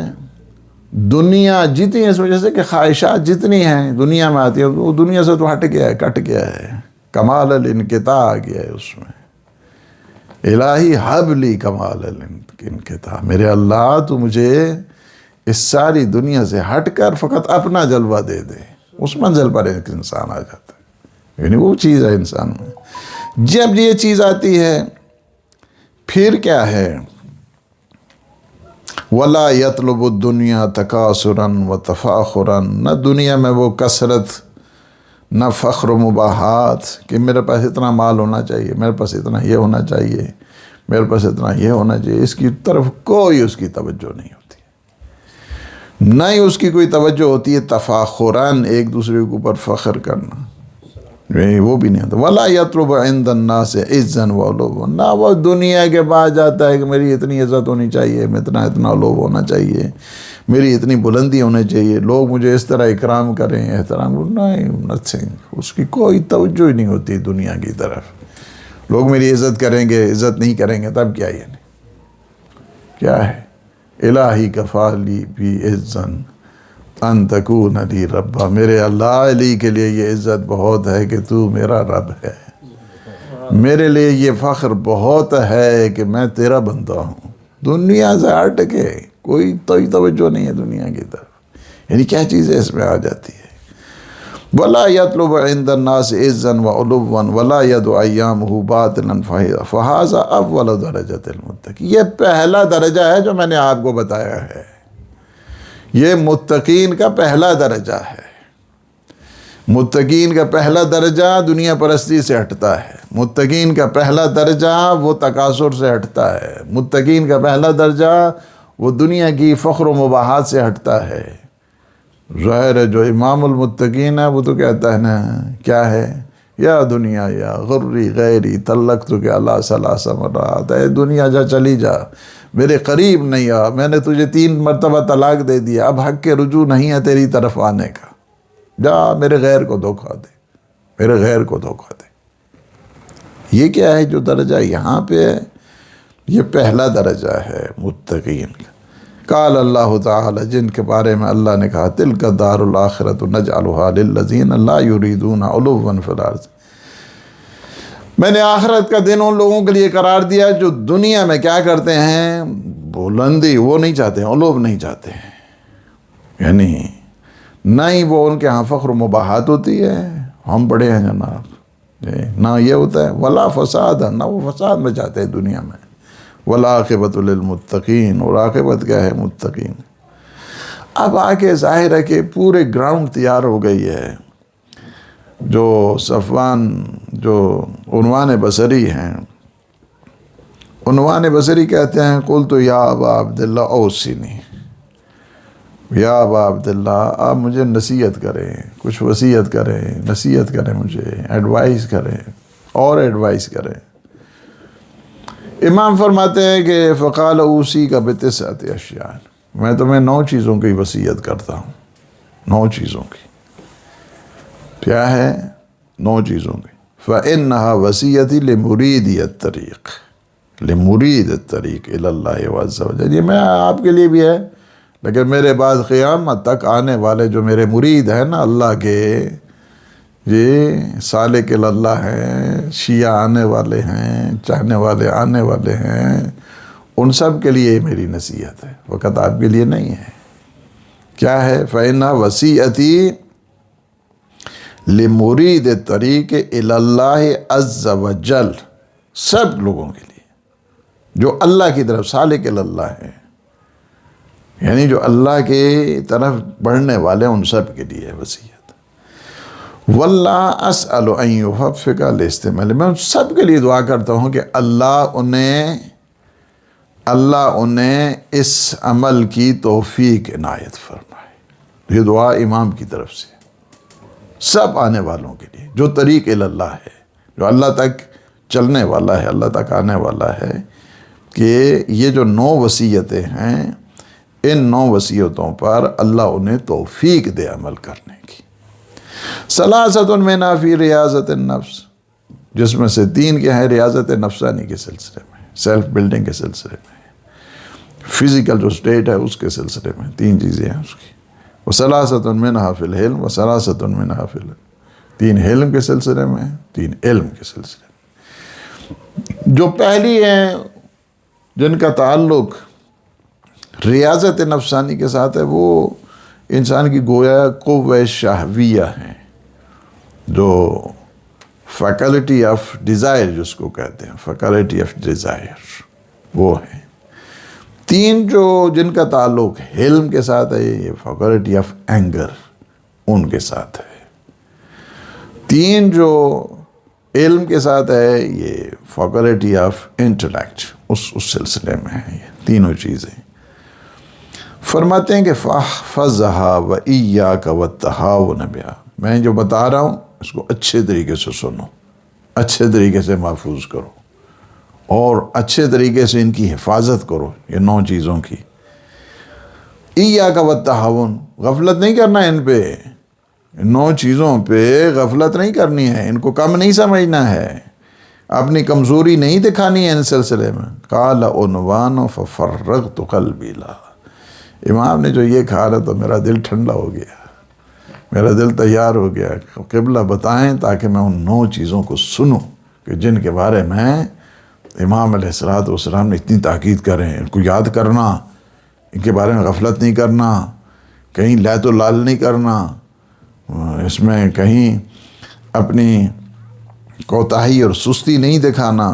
دنیا جتنی اس وجہ سے کہ خواہشات جتنی ہیں دنیا میں آتی ہیں، وہ دنیا سے تو ہٹ گیا ہے، کٹ گیا ہے. کمال الانقطاع آ گیا ہے اس میں. الہی حب لی کمال الانقطاع. میرے اللہ تو مجھے اس ساری دنیا سے ہٹ کر فقط اپنا جلوہ دے دے. اس منزل پر ایک انسان آ جاتا ہے. یعنی وہ چیز ہے انسان میں. جب یہ چیز آتی ہے پھر کیا ہے؟ وَلَا يَطْلُبُ الدُّنْيَا تَكَاثُرًا وَتَفَاخُرًا. نہ دنیا میں وہ کثرت، نہ فخر و مباحات کہ میرے پاس اتنا مال ہونا چاہیے، میرے پاس اتنا یہ ہونا چاہیے، میرے پاس اتنا یہ ہونا چاہیے. اس کی طرف کوئی اس کی توجہ نہیں ہوتی. نہ ہی اس کی کوئی توجہ ہوتی ہے تفاخراً، ایک دوسرے کے اوپر فخر کرنا، وہ بھی نہیں ہوتا. وَلَا يَطْلُبُ عِنْدَ النَّاسِ عِزًّا وَعُلُوًّا. نہ وہ دنیا کے بعد جاتا ہے کہ میری اتنی عزت ہونی چاہیے، میں اتنا علو ہونا چاہیے، میری اتنی بلندی ہونی چاہیے، لوگ مجھے اس طرح اکرام کریں، احترام. نہیں، نتھنگ. اس کی کوئی توجہ ہی نہیں ہوتی دنیا کی طرف. لوگ میری عزت کریں گے، عزت نہیں کریں گے، تب کیا؟ یعنی کیا ہے؟ الہی کفالی بھی عزن ان تکون لی ربا. میرے اللہ علی کے لیے یہ عزت بہت ہے کہ تو میرا رب ہے. میرے لیے یہ فخر بہت ہے کہ میں تیرا بندہ ہوں۔ دنیا سے ہٹ کے کوئی توجہ نہیں ہے دنیا کی طرف، یعنی کیا چیزیں اس میں آ جاتی ہے۔ وَلَا يَطْلُبُ عِنْدَ النَّاسِ عِزًّا وَعُلُوًّا وَلَا يَدْعُ أَيَّامُهُ بَاطِلًا فَهَذَا أَوَّلُ دَرَجَةِ الْمُتَّقِينَ۔ یہ پہلا درجہ ہے جو میں نے آپ کو بتایا ہے، یہ متقین کا پہلا درجہ ہے۔ متقین کا پہلا درجہ دنیا پرستی سے ہٹتا ہے، متقین کا پہلا درجہ وہ تکاثر سے ہٹتا ہے، متقین کا پہلا درجہ وہ دنیا کی فخر و مباحات سے ہٹتا ہے۔ ظاہر ہے جو امام المتقین ہے وہ تو کہتا ہے نا، کیا ہے؟ یا دنیا یا غری غیری طلقتک علی ثلاث مرات، اے دنیا جا چلی جا، میرے قریب نہیں آ، میں نے تجھے 3 مرتبہ طلاق دے دیا، اب حق کے رجوع نہیں ہے تیری طرف آنے کا، جا میرے غیر کو دھوکہ دے، میرے غیر کو دھوکہ دے۔ یہ کیا ہے جو درجہ یہاں پہ ہے؟ یہ پہلا درجہ ہے متقین کا۔ قال اللہ تعالی، جن کے بارے میں اللہ نے کہا تلک الدار الاخرۃ نجعلها للذین لا یریدون علوا فی الارض، میں نے آخرت کا دن ان لوگوں کے لیے قرار دیا جو دنیا میں کیا کرتے ہیں؟ بلندی وہ نہیں چاہتے ہیں، علو نہیں چاہتے ہیں، یعنی نہ ہی وہ ان کے ہاں فخر و مباحات ہوتی ہے، ہم بڑے ہیں جناب، نہ یہ ہوتا ہے، ولا فساد، نہ وہ فساد میں چاہتے ہیں دنیا میں، والعاقبۃ للمتقین، اور عاقبت کیا ہے؟ متقین۔ اب آگے ظاہر ہے کہ پورے گراؤنڈ تیار ہو گئی ہے۔ جو صفوان جو عنوان بصری ہیں، عنوان بصری کہتے ہیں قلت یا ابا عبداللہ اوصنی، یا ابا عبداللہ آپ مجھے نصیحت کریں، کچھ وصیت کریں، نصیحت کریں، مجھے ایڈوائز کریں اور ایڈوائز کریں۔ امام فرماتے ہیں کہ فقال اوصی کا بتسعۃ اشیاء، میں تمہیں 9 چیزوں کی وصیت کرتا ہوں، 9 چیزوں کی۔ کیا ہے؟ 9 چیزوں کی۔ فإنها وصیتی لمرید الطریق، لمرید الطریق الی اللہ عز وجل، یہ میں آپ کے لیے بھی ہے، لیکن میرے بعد قیامت تک آنے والے جو میرے مرید ہیں نا اللہ کے، یہ سالک اللہ ہیں، شیعہ آنے والے ہیں، چاہنے والے آنے والے ہیں، ان سب کے لیے میری نصیحت ہے، وقت آپ کے لیے نہیں ہے۔ کیا ہے؟ فإنها وصیتی لمرید الطریق الی اللہ عز وجل، سب لوگوں کے لیے جو اللہ کی طرف سالک اللہ ہے، یعنی جو اللہ کی طرف بڑھنے والے، ان سب کے لیے وصیت۔ واللہ اسأل ان یوفق لاستعمال، میں ان سب کے لیے دعا کرتا ہوں کہ اللہ انہیں اس عمل کی توفیق عنایت فرمائے۔ یہ دعا امام کی طرف سے سب آنے والوں کے لیے، جو طریق اللہ ہے، جو اللہ تک چلنے والا ہے، اللہ تک آنے والا ہے، کہ یہ جو 9 وصیتیں ہیں، ان 9 وصیتوں پر اللہ انہیں توفیق دے عمل کرنے کی۔ ثلاثۃ منھا فی ریاضت النفس، جس میں سے 3 کے ہیں ریاضت نفسانی کے سلسلے میں، سیلف بلڈنگ کے سلسلے میں، فزیکل جو سٹیٹ ہے اس کے سلسلے میں 3 چیزیں ہیں اس کی۔ وثلاثۃ منھا فی العلم وثلاثۃ منھا فی العلم، 3 علم کے سلسلے میں، 3 علم کے سلسلے میں۔ جو پہلی ہیں جن کا تعلق ریاضت نفسانی کے ساتھ ہے، وہ انسان کی گویا قوہ شہویہ ہیں، جو فیکلٹی آف ڈیزائر جس کو کہتے ہیں، فیکلٹی آف ڈیزائر، وہ ہیں۔ 3 جو جن کا تعلق حلم کے ساتھ ہے، یہ فیکلٹی آف اینگر ان کے ساتھ ہے۔ 3 جو علم کے ساتھ ہے، یہ فیکلٹی آف انٹلیکٹ اس سلسلے میں ہے، یہ تینوں چیزیں۔ فرماتے ہیں کہ فَاحْفَظْهَا وَإِيَّاكَ وَالتَّهَاوُنَ بِهَا، میں جو بتا رہا ہوں اس کو اچھے طریقے سے سنو، اچھے طریقے سے محفوظ کرو، اور اچھے طریقے سے ان کی حفاظت کرو، یہ 9 چیزوں کی۔ إِيَّاكَ وَالتَّهَاوُنَ، غفلت نہیں کرنا ان پہ، 9 چیزوں پہ غفلت نہیں کرنی ہے، ان کو کم نہیں سمجھنا ہے، اپنی کمزوری نہیں دکھانی ہے ان سلسلے میں۔ قَالَ عُنْوَانُ فَفَرَّغْتُ قَلْبِي لَهَا، امام نے جو یہ کہا رہا تو میرا دل ٹھنڈا ہو گیا، میرا دل تیار ہو گیا، قبلہ بتائیں تاکہ میں ان 9 چیزوں کو سنوں کہ جن کے بارے میں امام علیہ السلام نے اتنی تاکید کریں، ان کو یاد کرنا، ان کے بارے میں غفلت نہیں کرنا، کہیں لیت و لال نہیں کرنا، اس میں کہیں اپنی کوتاہی اور سستی نہیں دکھانا۔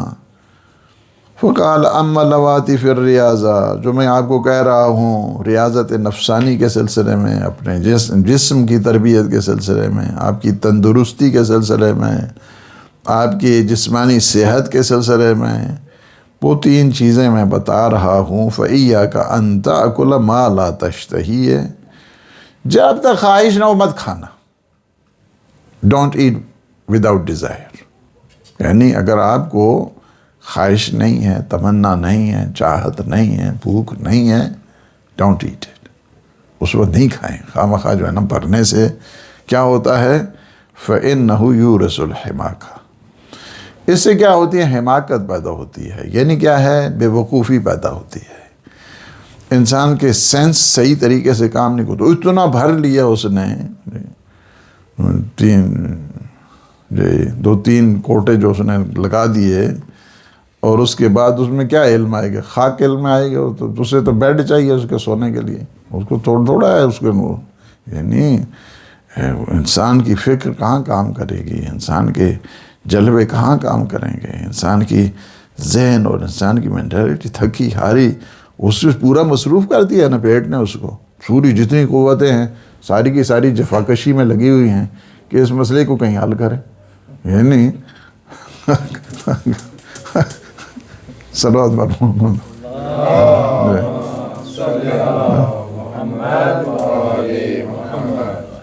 فقال اما اللواتی فی الریاضہ، جو میں آپ کو کہہ رہا ہوں ریاضت نفسانی کے سلسلے میں، اپنے جسم کی تربیت کے سلسلے میں، آپ کی تندرستی کے سلسلے میں، آپ کی جسمانی صحت کے سلسلے میں، وہ 3 چیزیں میں بتا رہا ہوں۔ فَإِيَّاكَ أَن تَأْكُلَ مَا لَا تَشْتَهِيَ، جب تک خواہش نہ ہو مت کھانا۔ ڈونٹ ایٹ وداؤٹ ڈیزائر، یعنی اگر آپ کو خواہش نہیں ہے، تمنا نہیں ہے، چاہت نہیں ہے، بھوک نہیں ہے، ڈونٹ ایٹ اٹ، اس وقت نہیں کھائیں۔ خواہ مخواہ جو ہے نا پڑھنے سے کیا ہوتا ہے؟ فَإِنَّهُ يُورِثُ الْحِمَاقَةَ، اس سے کیا ہوتی ہے؟ حماقت پیدا ہوتی ہے، یعنی کیا ہے؟ بے وقوفی پیدا ہوتی ہے، انسان کے سینس صحیح طریقے سے کام نہیں کرتا۔ اتنا بھر لیا اس نے، 2-3 کوٹے جو اس نے لگا دیے، اور اس کے بعد اس میں کیا علم آئے گا؟ خاک علم آئے گا، تو اسے تو بیڈ چاہیے اس کے سونے کے لیے، اس کو تھوڑا ہے اس کے نور، یعنی انسان کی فکر کہاں کام کرے گی، انسان کے جلوے کہاں کام کریں گے، انسان کی ذہن اور انسان کی مینٹلٹی تھکی ہاری، اس سے پورا مصروف کر دیا نا پیٹ نے اس کو۔ سوری جتنی قوتیں ہیں ساری کی ساری جفاکشی میں لگی ہوئی ہیں کہ اس مسئلے کو کہیں حل کرے، یعنی صلوات محمد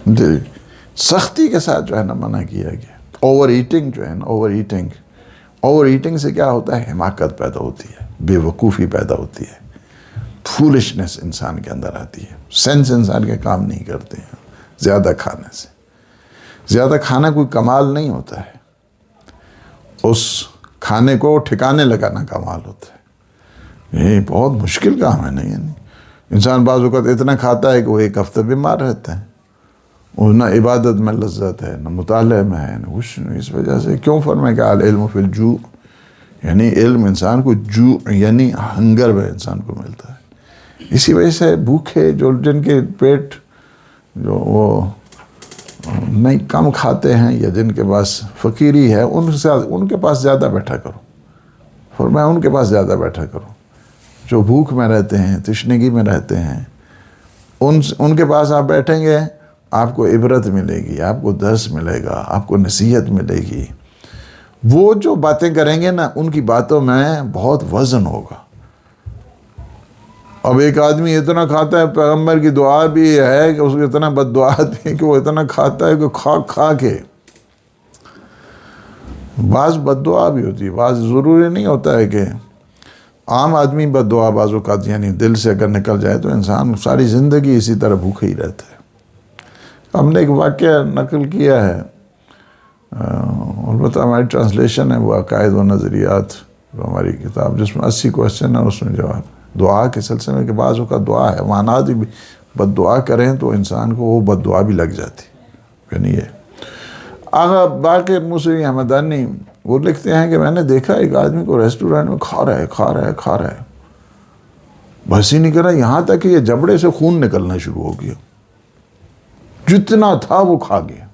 جی، سختی کے ساتھ جو ہے نا منع کیا گیا۔ اوور ایٹنگ جو ہے نا، اوور ایٹنگ سے کیا ہوتا ہے؟ حماقت پیدا ہوتی ہے، بے وقوفی پیدا ہوتی ہے، فولشنس انسان کے اندر آتی ہے، سینس انسان کے کام نہیں کرتے ہیں زیادہ کھانے سے۔ زیادہ کھانا کوئی کمال نہیں ہوتا ہے، اس کھانے کو ٹھکانے لگانا کمال ہوتا ہے۔ یہ بہت مشکل کام ہے نا، یعنی انسان بعض اوقات اتنا کھاتا ہے کہ وہ 1 ہفتہ بیمار رہتا ہے، اور نہ عبادت میں لذت ہے، نہ مطالعے میں ہے، نہ کچھ نہیں۔ اس وجہ سے کیوں فرمایا کہ العلم فی الجوع، یعنی علم انسان کو جوع یعنی ہنگر میں انسان کو ملتا ہے۔ اسی وجہ سے بھوکے جن کے پیٹ جو وہ نہیں کم کھاتے ہیں، یا جن کے پاس فقیری ہے، ان کے پاس زیادہ بیٹھا کرو، فرمایا ان کے پاس زیادہ بیٹھا کرو۔ جو بھوک میں رہتے ہیں، تشنگی میں رہتے ہیں، ان کے پاس آپ بیٹھیں گے، آپ کو عبرت ملے گی، آپ کو درس ملے گا، آپ کو نصیحت ملے گی۔ وہ جو باتیں کریں گے نا، ان کی باتوں میں بہت وزن ہوگا۔ اب ایک آدمی اتنا کھاتا ہے، پیغمبر کی دعا بھی ہے کہ اس کو اتنا بد دعا ہے کہ وہ اتنا کھاتا ہے کہ کھا کے، بعض بد دعا بھی ہوتی ہے، بعض ضروری نہیں ہوتا ہے کہ عام آدمی بد دعا بعض اوقات، یعنی دل سے اگر نکل جائے تو انسان ساری زندگی اسی طرح بھوکے ہی رہتا ہے۔ ہم نے ایک واقعہ نقل کیا ہے، البتہ ہماری ٹرانسلیشن ہے وہ عقائد و نظریات، جو ہماری کتاب، جس میں 80 کوسچن ہے، اس میں جواب دعا کے سلسلے میں کہ بعض اوقات دعا ہے معنات بھی، بد دعا کریں تو انسان کو وہ بد دعا بھی لگ جاتی، یعنی یہ آغا باقر موسوی حمدانی وہ لکھتے ہیں کہ میں نے دیکھا ایک آدمی کو ریسٹورینٹ میں کھا رہا ہے، بس ہی نہیں کر رہا، یہاں تک کہ یہ جبڑے سے خون نکلنا شروع ہو گیا، جتنا تھا وہ کھا گیا۔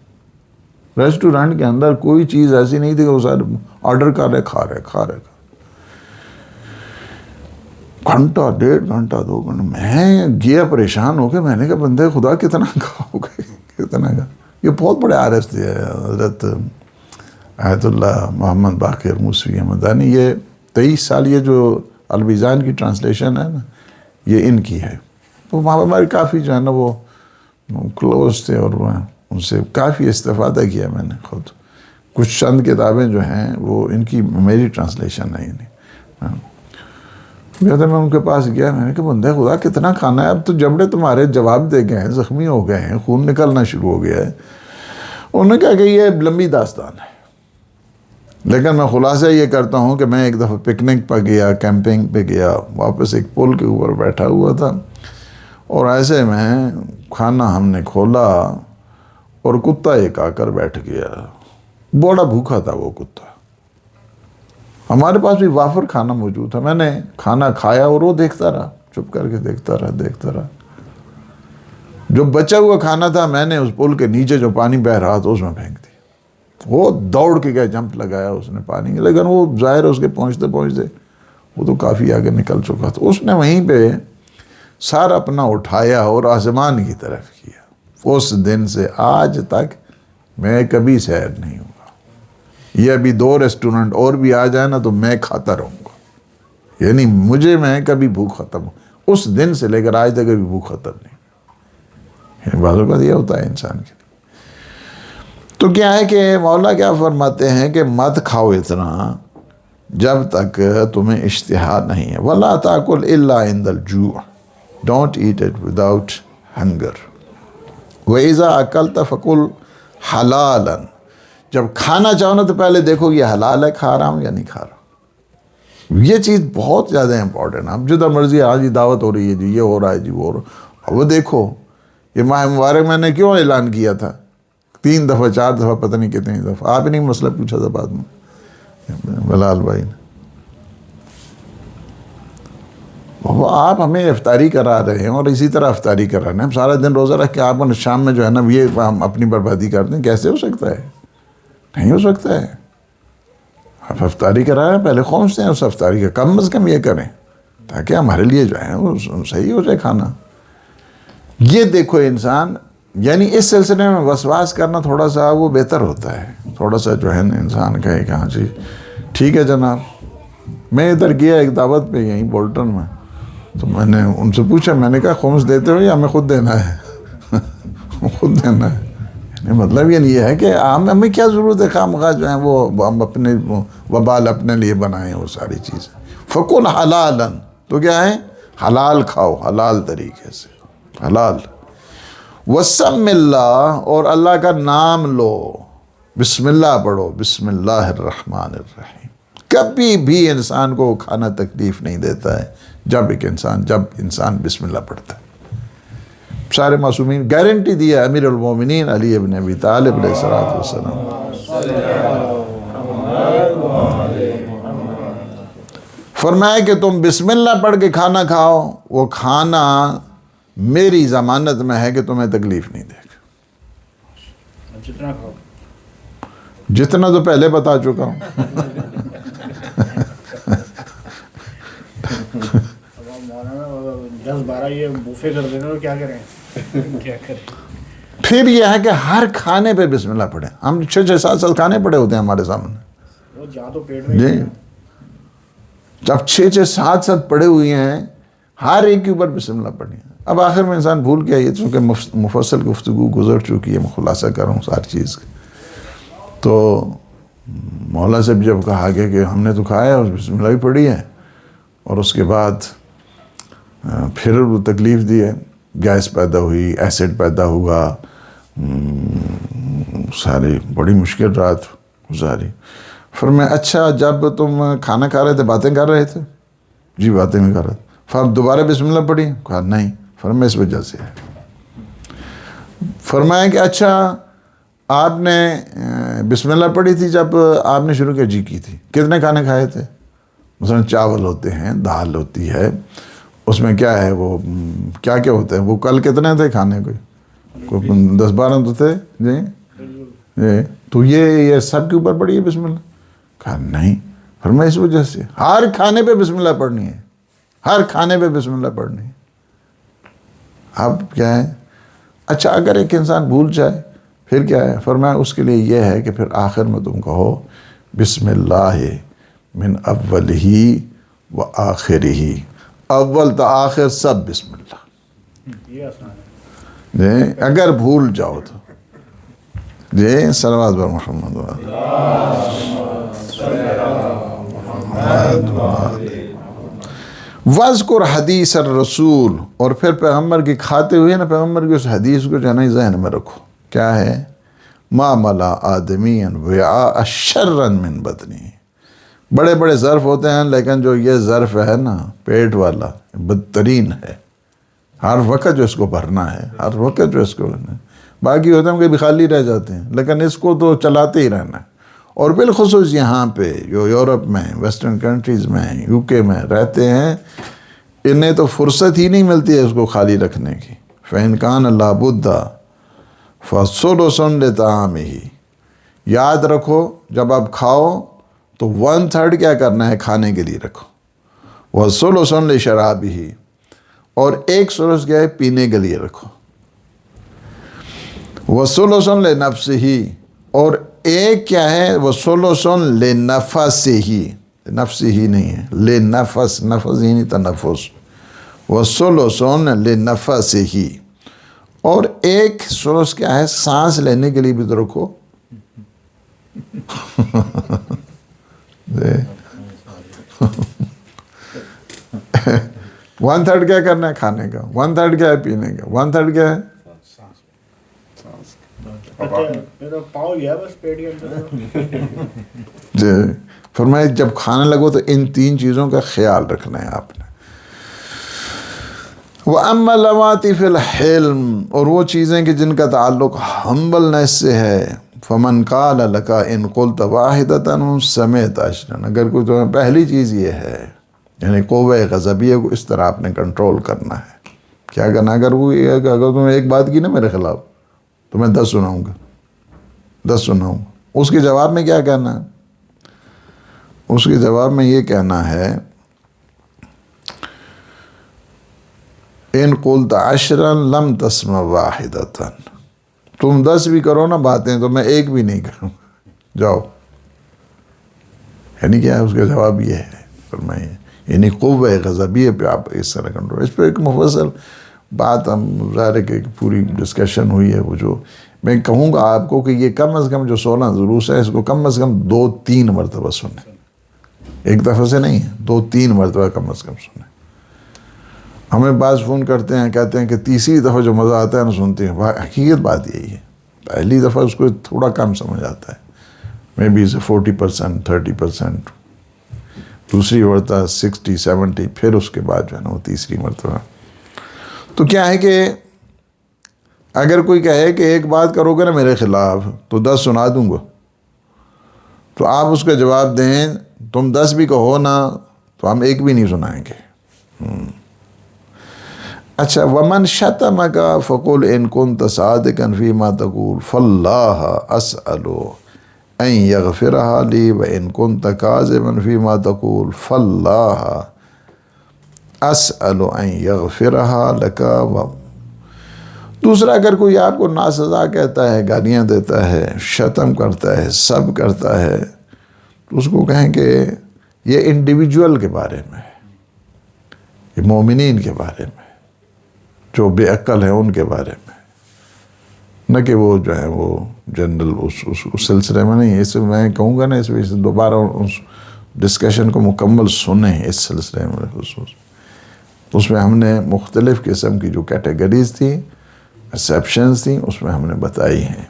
ریسٹورینٹ کے اندر کوئی چیز ایسی نہیں تھی کہ وہ سارے آرڈر کر رہے، کھا رہے گھنٹہ، 1.5 گھنٹہ، 2 گھنٹہ۔ میں گیا پریشان ہو کے، میں نے کہا بندے خدا کتنا کھاؤ گے، کتنا کھا۔ یہ بہت بڑے عارف تھے حضرت آیت اللہ محمد باقر موسوی حمدانی، یہ 23 سال یہ جو المیزان کی ٹرانسلیشن ہے نا، یہ ان کی ہے۔ تو ہمارے کافی جو ہے نا وہ کلوز تھے، اور ان سے کافی استفادہ کیا میں نے خود۔ کچھ چند کتابیں جو ہیں وہ ان کی میری ٹرانسلیشن ہے، یعنی کہتے میں ان کے پاس گیا، میں نے کہا بندے خدا کتنا کھانا ہے، اب تو جبڑے تمہارے جواب دے گئے ہیں، زخمی ہو گئے ہیں، خون نکلنا شروع ہو گیا ہے۔ انہوں نے کہا کہ یہ لمبی داستان ہے، لیکن میں خلاصہ یہ کرتا ہوں کہ میں ایک دفعہ پکنک پہ گیا، کیمپنگ پہ گیا، واپس ایک پل کے اوپر بیٹھا ہوا تھا، اور ایسے میں کھانا ہم نے کھولا اور کتا ایک آ کر بیٹھ گیا، بڑا بھوکا تھا وہ کتا، ہمارے پاس بھی وافر کھانا موجود تھا، میں نے کھانا کھایا اور وہ دیکھتا رہا، چپ کر کے دیکھتا رہا. جو بچا ہوا کھانا تھا میں نے اس پل کے نیچے جو پانی بہ رہا تھا اس میں پھینک دیا. وہ دوڑ کے گیا، جمپ لگایا اس نے پانی، لیکن وہ ظاہر ہے اس کے پہنچتے وہ تو کافی آگے نکل چکا تھا. اس نے وہیں پہ سر اپنا اٹھایا اور آسمان کی طرف کیا. اس دن سے آج تک میں کبھی سیر نہیں ہوا. یہ ابھی 2 ریسٹورنٹ اور بھی آ جائے نا تو میں کھاتا رہوں گا، یعنی میں کبھی بھوک ختم ہوں. اس دن سے لے کر آج تک کبھی بھوک ختم نہیں. بعض اوقات یہ ہوتا ہے انسان کے لیے. تو کیا ہے کہ مولا کیا فرماتے ہیں کہ مت کھاؤ اتنا جب تک تمہیں اشتہا نہیں ہے. وَلَا تَأْكُلْ إِلَّا عِنْدَ الْجُوعِ. Don't eat it without hunger. وَإِذَا أَكَلْتَ فَكُلْ حَلَالًا. جب کھانا چاہو نا تو پہلے دیکھو یہ حلال ہے، کھا رہا ہوں یا نہیں کھا رہا. یہ چیز بہت زیادہ امپورٹنٹ. اب جدھر مرضی آج ہی دعوت ہو رہی ہے جی، یہ ہو رہا ہے جی، وہ ہو رہا ہے. وہ دیکھو یہ ماہ مبارک میں نے کیوں اعلان کیا تھا 3 دفعہ 4 دفعہ پتہ نہیں کتنی دفعہ. آپ ہی نہیں مسئلہ پوچھا تھا بعد میں بلال بھائی نے. وہ آپ ہمیں افطاری کرا رہے ہیں اور اسی طرح افطاری کرا رہے ہیں. ہم سارا دن روزہ رکھ کے آپ شام میں جو ہے نا یہ ہم اپنی بربادی کرتے ہیں. کیسے ہو سکتا ہے؟ نہیں ہو سکتا ہے. آپ افطاری کرا رہے ہیں، پہلے خوف ہیں اس افطاری کا، کم از کم یہ کریں تاکہ ہمارے لیے جو ہے وہ صحیح ہو جائے کھانا. یہ دیکھو انسان، یعنی اس سلسلے میں وسواس کرنا تھوڑا سا وہ بہتر ہوتا ہے. تھوڑا سا جو ہے نا انسان کہے کہ ہاں جی ٹھیک ہے جناب. میں ادھر گیا ایک دعوت پہ یہیں بولٹن میں، تو میں نے ان سے پوچھا، میں نے کہا خمس دیتے ہو یا ہمیں خود دینا ہے؟ خود دینا ہے. مطلب یہ ہے کہ ہمیں کیا ضرورت ہے خواہ مخواہ جو ہیں وہ ہم اپنے وبال اپنے لیے بنائیں وہ ساری چیزیں. فکل حلالا، تو کیا ہے؟ حلال کھاؤ، حلال طریقے سے حلال. وسم اللہ، اور اللہ کا نام لو، بسم اللہ پڑھو، بسم اللہ الرحمن الرحیم. کبھی بھی انسان کو کھانا تکلیف نہیں دیتا ہے جب انسان بسم اللہ پڑھتا ہے. سارے معصومین گارنٹی دیا امیر المومنین علی ابن ابی طالب علیہ السلام. فرمایا کہ تم بسم اللہ پڑھ کے کھانا کھاؤ، وہ کھانا میری ضمانت میں ہے کہ تمہیں تکلیف نہیں دے گا. جتنا کھاؤ، جتنا تو پہلے بتا چکا ہوں. مولانا 10-12 یہ بوفے کر دینا تو کیا کریں؟ کیا کریں؟ پھر یہ ہے کہ ہر کھانے پہ بسم اللہ پڑھیں. ہم 6-7 کھانے پڑے ہوتے ہیں ہمارے سامنے وہ جہاں تو پیٹ میں جی. جب 6-7 پڑے ہوئے ہیں ہر ایک کے اوپر بسم اللہ پڑھیں. اب آخر میں انسان بھول گیا. یہ چونکہ مفصل گفتگو گزر چکی ہے، میں خلاصہ کروں ساری چیز کا. تو مولا سے جب کہا گیا کہ ہم نے تو کھایا اور بسم اللہ بھی پڑھی ہے، اور اس کے بعد پھر وہ تکلیف دی ہے، گیس پیدا ہوئی، ایسڈ پیدا ہوا، ساری بڑی مشکل رات گزاری. فرمایا اچھا جب تم کھانا کھا رہے تھے باتیں کر رہے تھے؟ جی باتیں میں کر رہا تھا. فرمایا دوبارہ بسم اللہ پڑھی؟ کہا نہیں. فرمایا اس وجہ سے ہے. فرمایا کہ اچھا آپ نے بسم اللہ پڑھی تھی جب آپ نے شروع کیا؟ جی کی تھی. کتنے کھانے کھائے تھے؟ مثلا چاول ہوتے ہیں، دال ہوتی ہے، اس میں کیا ہے وہ کیا کیا ہوتے ہیں، وہ کل کتنے تھے کھانے کوئی 10-12 تو تھے جی. تو یہ سب کے اوپر پڑھی ہے بسم اللہ؟ کہا نہیں. فرمایا اس وجہ سے ہر کھانے پہ بسم اللہ پڑھنی ہے، ہر کھانے پہ بسم اللہ پڑھنی ہے. اب کیا ہے؟ اچھا اگر ایک انسان بھول جائے پھر کیا ہے؟ فرمایا اس کے لیے یہ ہے کہ پھر آخر میں تم کہو بسم اللہ من اولہ و آخرہ، اول تا آخر سب بسم اللہ. یہ آسان ہے جی اگر بھول جاؤ تو جی صلوات بر محمد وَاذْكُرْ حدیث الرسول، اور پھر پیغمبر کی کھاتے ہوئے نا پیغمبر کی اس حدیث کو جو ہے نا ذہن میں رکھو. کیا ہے؟ ما ملا آدمین وعاء شرا من بطنی. بڑے بڑے ظرف ہوتے ہیں لیکن جو یہ ظرف ہے نا پیٹ والا بدترین ہے. ہر وقت جو اس کو بھرنا ہے، ہر وقت جو اس کو بھرنا ہے. باقی ہوتے ہیں کہ بھی خالی رہ جاتے ہیں لیکن اس کو تو چلاتے ہی رہنا ہے. اور بالخصوص یہاں پہ جو یورپ میں ویسٹرن کنٹریز میں UK میں رہتے ہیں، انہیں تو فرصت ہی نہیں ملتی ہے اس کو خالی رکھنے کی. فَإِنْ كَانَ لَا بُدَّ فَثُلُثٌ لِطَعَامِهِ. یاد رکھو جب آپ کھاؤ تو 1/3 کیا کرنا ہے؟ کھانے کے لیے رکھو. وَثُلُثٌ لِشَرَابِهِ. اور 1/3 کیا ہے؟ پینے کے لیے رکھو. وَثُلُثٌ لِنَفْسِهِ. اور ایک کیا ہے؟ وَثُلُثٌ لِنَفَسِهِ. نفسِهِ نہیں ہے، لِنَفَس، نفس ہی نہیں تنفس. وَثُلُثٌ لِنَفَسِهِ. اور 1/3 کیا ہے؟ سانس لینے کے لیے بھی تو رکھو. 1/3 کیا کرنا ہے؟ کھانے کا. 1/3 کیا ہے؟ پینے کا. 1/3 کیا ہے؟ پاؤ گیا بس پیٹ کے اندر. جی فرمائے جب کھانے لگو تو ان 3 چیزوں کا خیال رکھنا ہے آپ نے. وَأَمَّا اللَّوَاتِي فِي الْحِلْمِ. اور وہ چیزیں کہ جن کا تعلق ہمبلنس سے ہے. فَمَنْ قَالَ لَكَ إِنْ قُلْتَ وَاحِدَةً سَمِعْتَ عَشْرًا. اگر کوئی تمہیں پہلی چیز یہ ہے، یعنی قوہ غضبیہ کو اس طرح آپ نے کنٹرول کرنا ہے. کیا کرنا؟ اگر تم نے ایک بات کی نا میرے خلاف تو میں 10 سناؤں گا، 10 سناؤں گا. اس کے جواب میں کیا کہنا ہے؟ اس کے جواب میں یہ کہنا ہے ان قلت 10 لم تسمع واحدۃ. تم 10 بھی کرو نا باتیں تو میں ایک بھی نہیں کروں. جاؤ. یعنی کیا ہے؟ اس کا جواب یہ ہے فرمائیے، یعنی قوہ غضبیہ پہ آپ اس طرح کنٹرول. اس پہ ایک مفصل بات ہم ظاہر ہے کہ پوری ڈسکشن ہوئی ہے. وہ جو میں کہوں گا آپ کو کہ یہ کم از کم جو 16 دروس ہے اس کو کم از کم 2-3 مرتبہ سنیں. ایک دفعہ سے نہیں، 2-3 مرتبہ کم از کم سنیں. ہمیں بعض فون کرتے ہیں، کہتے ہیں کہ تیسری دفعہ جو مزہ آتا ہے نا سنتے ہیں. حقیقت بات یہی ہے، پہلی دفعہ اس کو تھوڑا کم سمجھ آتا ہے، میں بھی 40%, 30%. دوسری مرتبہ 60-70. پھر اس کے بعد جو ہے نا وہ تیسری مرتبہ. تو کیا ہے کہ اگر کوئی کہے کہ ایک بات کرو گے نا میرے خلاف تو 10 سنا دوں گا، تو آپ اس کا جواب دیں تم 10 بھی کہو نا تو ہم ایک بھی نہیں سنائیں گے. اچھا. ومن شتمک فقل ان كنت صادقا فيما تقول فالله اسأل ان يغفرها لي وان كنت كاذبا فيما تقول فالله اسأل ان يغفرها لك. دوسرا، اگر کوئی آپ کو ناسزا کہتا ہے، گالیاں دیتا ہے، شتم کرتا ہے، سب کرتا ہے، تو اس کو کہیں کہ یہ انڈیویجول کے بارے میں ہے، یہ مومنین کے بارے میں، جو بے عقل ہیں ان کے بارے میں، نہ کہ وہ جو ہے وہ جنرل اس سلسلے میں نہیں. اس میں کہوں گا نا اس وجہ سے دوبارہ اس ڈسکشن کو مکمل سنیں اس سلسلے میں خصوص. اس میں ہم نے مختلف قسم کی جو کیٹیگریز تھیں، ایکسیپشنز تھیں، اس میں ہم نے بتائی ہیں.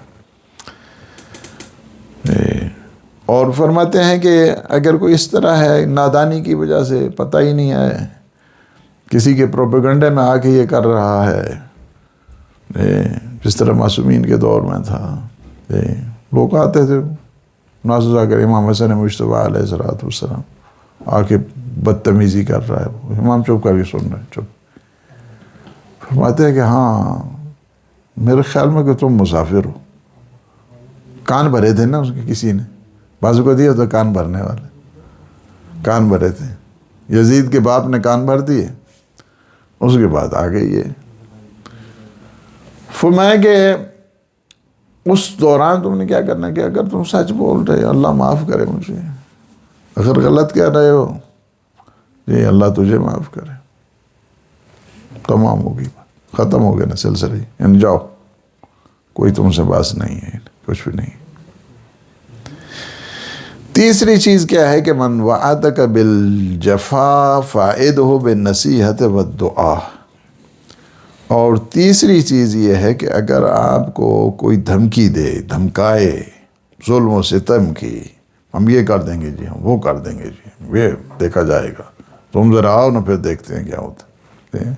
اور فرماتے ہیں کہ اگر کوئی اس طرح ہے نادانی کی وجہ سے پتہ ہی نہیں ہے، کسی کے پروپیگنڈے میں آ کے یہ کر رہا ہے، جس طرح معصومین کے دور میں تھا، لوگ آتے تھے ناسزا کر امام حسن مجتبیٰ علیہ السلام آ کے بدتمیزی کر رہا ہے، امام چپ کر کے سن رہے ہیں، چپ. فرماتے ہیں کہ ہاں میرے خیال میں کہ تم مسافر ہو. کان بھرے تھے نا اس کے کسی نے، بازو کو دیا تو کان بھرنے والے کان بھرے تھے. یزید کے باپ نے کان بھر دیے، اس کے بعد آ گئی یہ. فرمایا کہ اس دوران تم نے کیا کرنا کہ اگر تم سچ بول رہے ہو اللہ معاف کرے مجھے، اگر غلط کہہ رہے ہو جی اللہ تجھے معاف کرے. تمام ہوگی بات، ختم ہو گیا نا سلسلہ. یعنی جاؤ، کوئی تم سے باس نہیں ہے، کچھ بھی نہیں. تیسری چیز کیا ہے کہ من وعدک بالجفا فاعدہ بالنصیحۃ والدعاء. اور تیسری چیز یہ ہے کہ اگر آپ کو کوئی دھمکی دے، دھمکائے، ظلم و ستم کی، ہم یہ کر دیں گے جی، ہم وہ کر دیں گے جی، یہ دیکھا جائے گا، تم ذرا آؤ نا پھر دیکھتے ہیں کیا ہوتا ہے،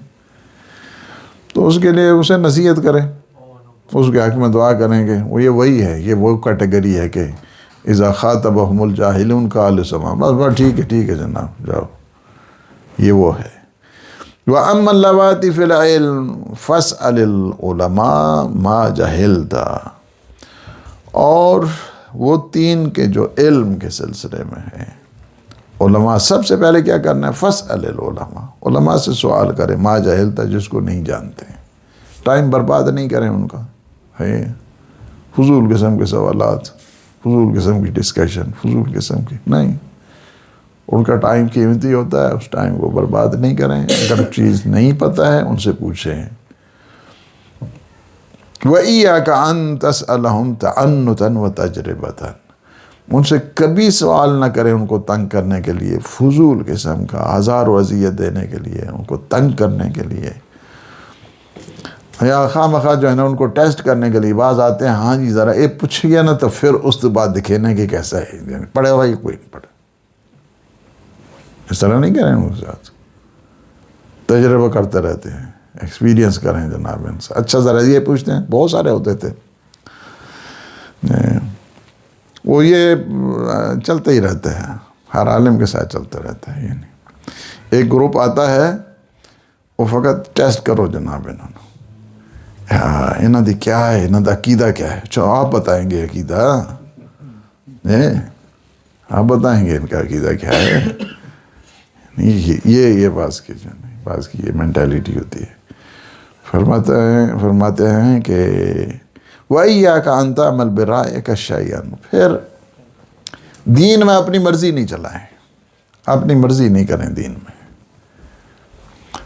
تو اس کے لیے اسے نصیحت کریں، اس کے حق میں دعا کریں گے. وہ یہ وہی ہے، یہ وہ کیٹیگری ہے کہ اذا خاطبهم الجاہلون قالوا سلاما، بس ٹھیک ہے جناب جاؤ، یہ وہ ہے۔ وَأَمَّا اللَّوَاتِ فِي الْعِلْمِ فَاسْأَلِ الْعُلَمَاءَ مَا جَهِلْتَ، اور وہ تین کے جو علم کے سلسلے میں ہیں، علماء سب سے پہلے کیا کرنا ہے؟ فَاسْأَلِ الْعُلَمَاء، علماء سے سوال کریں، ما جہلتا، جس کو نہیں جانتے ہیں، ٹائم برباد نہیں کریں ان کا، ہے فضول قسم کے سوالات، فضول قسم کی ڈسکشن، فضول قسم کی نہیں، ان کا ٹائم قیمتی ہوتا ہے، اس ٹائم کو برباد نہیں کریں، اگر چیز نہیں پتہ ہے ان سے پوچھیں۔ وَإِيَّاكَ أَن تَسْأَلَهُمْ تَعَنُّتًا وَتَجْرِبَةً، ان سے کبھی سوال نہ کریں ان کو تنگ کرنے کے لیے، فضول قسم کا، ہزار اذیت دینے کے لیے، ان کو تنگ کرنے کے لیے، یا خواہ مخواہ جو ہے نا ان کو ٹیسٹ کرنے کے لیے۔ بعض آتے ہیں ہاں جی ذرا ایک پوچھ گیا نا تو پھر اس کے بعد دکھینے کہ کیسا ہے، یعنی پڑھے ہوا ہی کوئی نہیں پڑھے، اس طرح نہیں کریں ان کے ساتھ، تجربہ کرتے رہتے ہیں، ایکسپیرینس کریں جناب ان سے۔ اچھا ذرا یہ پوچھتے ہیں، بہت سارے ہوتے تھے، وہ یہ چلتے ہی رہتے ہیں، ہر عالم کے ساتھ چلتے رہتے ہیں، یعنی ایک گروپ آتا ہے وہ فقط ٹیسٹ کرو جناب انہوں دی کیا ہے، انہوں دا عقیدہ کیا ہے، چلو آپ بتائیں گے عقیدہ، آپ بتائیں گے ان کا عقیدہ کیا ہے، یہ بعض کی یہ مینٹیلیٹی ہوتی ہے۔ فرماتے ہیں کہ وَإِيَّاكَ أَن تَعْمَلْ بِرَأْيِكَ شَيْئًا، پھر دین میں اپنی مرضی نہیں چلائیں، اپنی مرضی نہیں کریں دین میں۔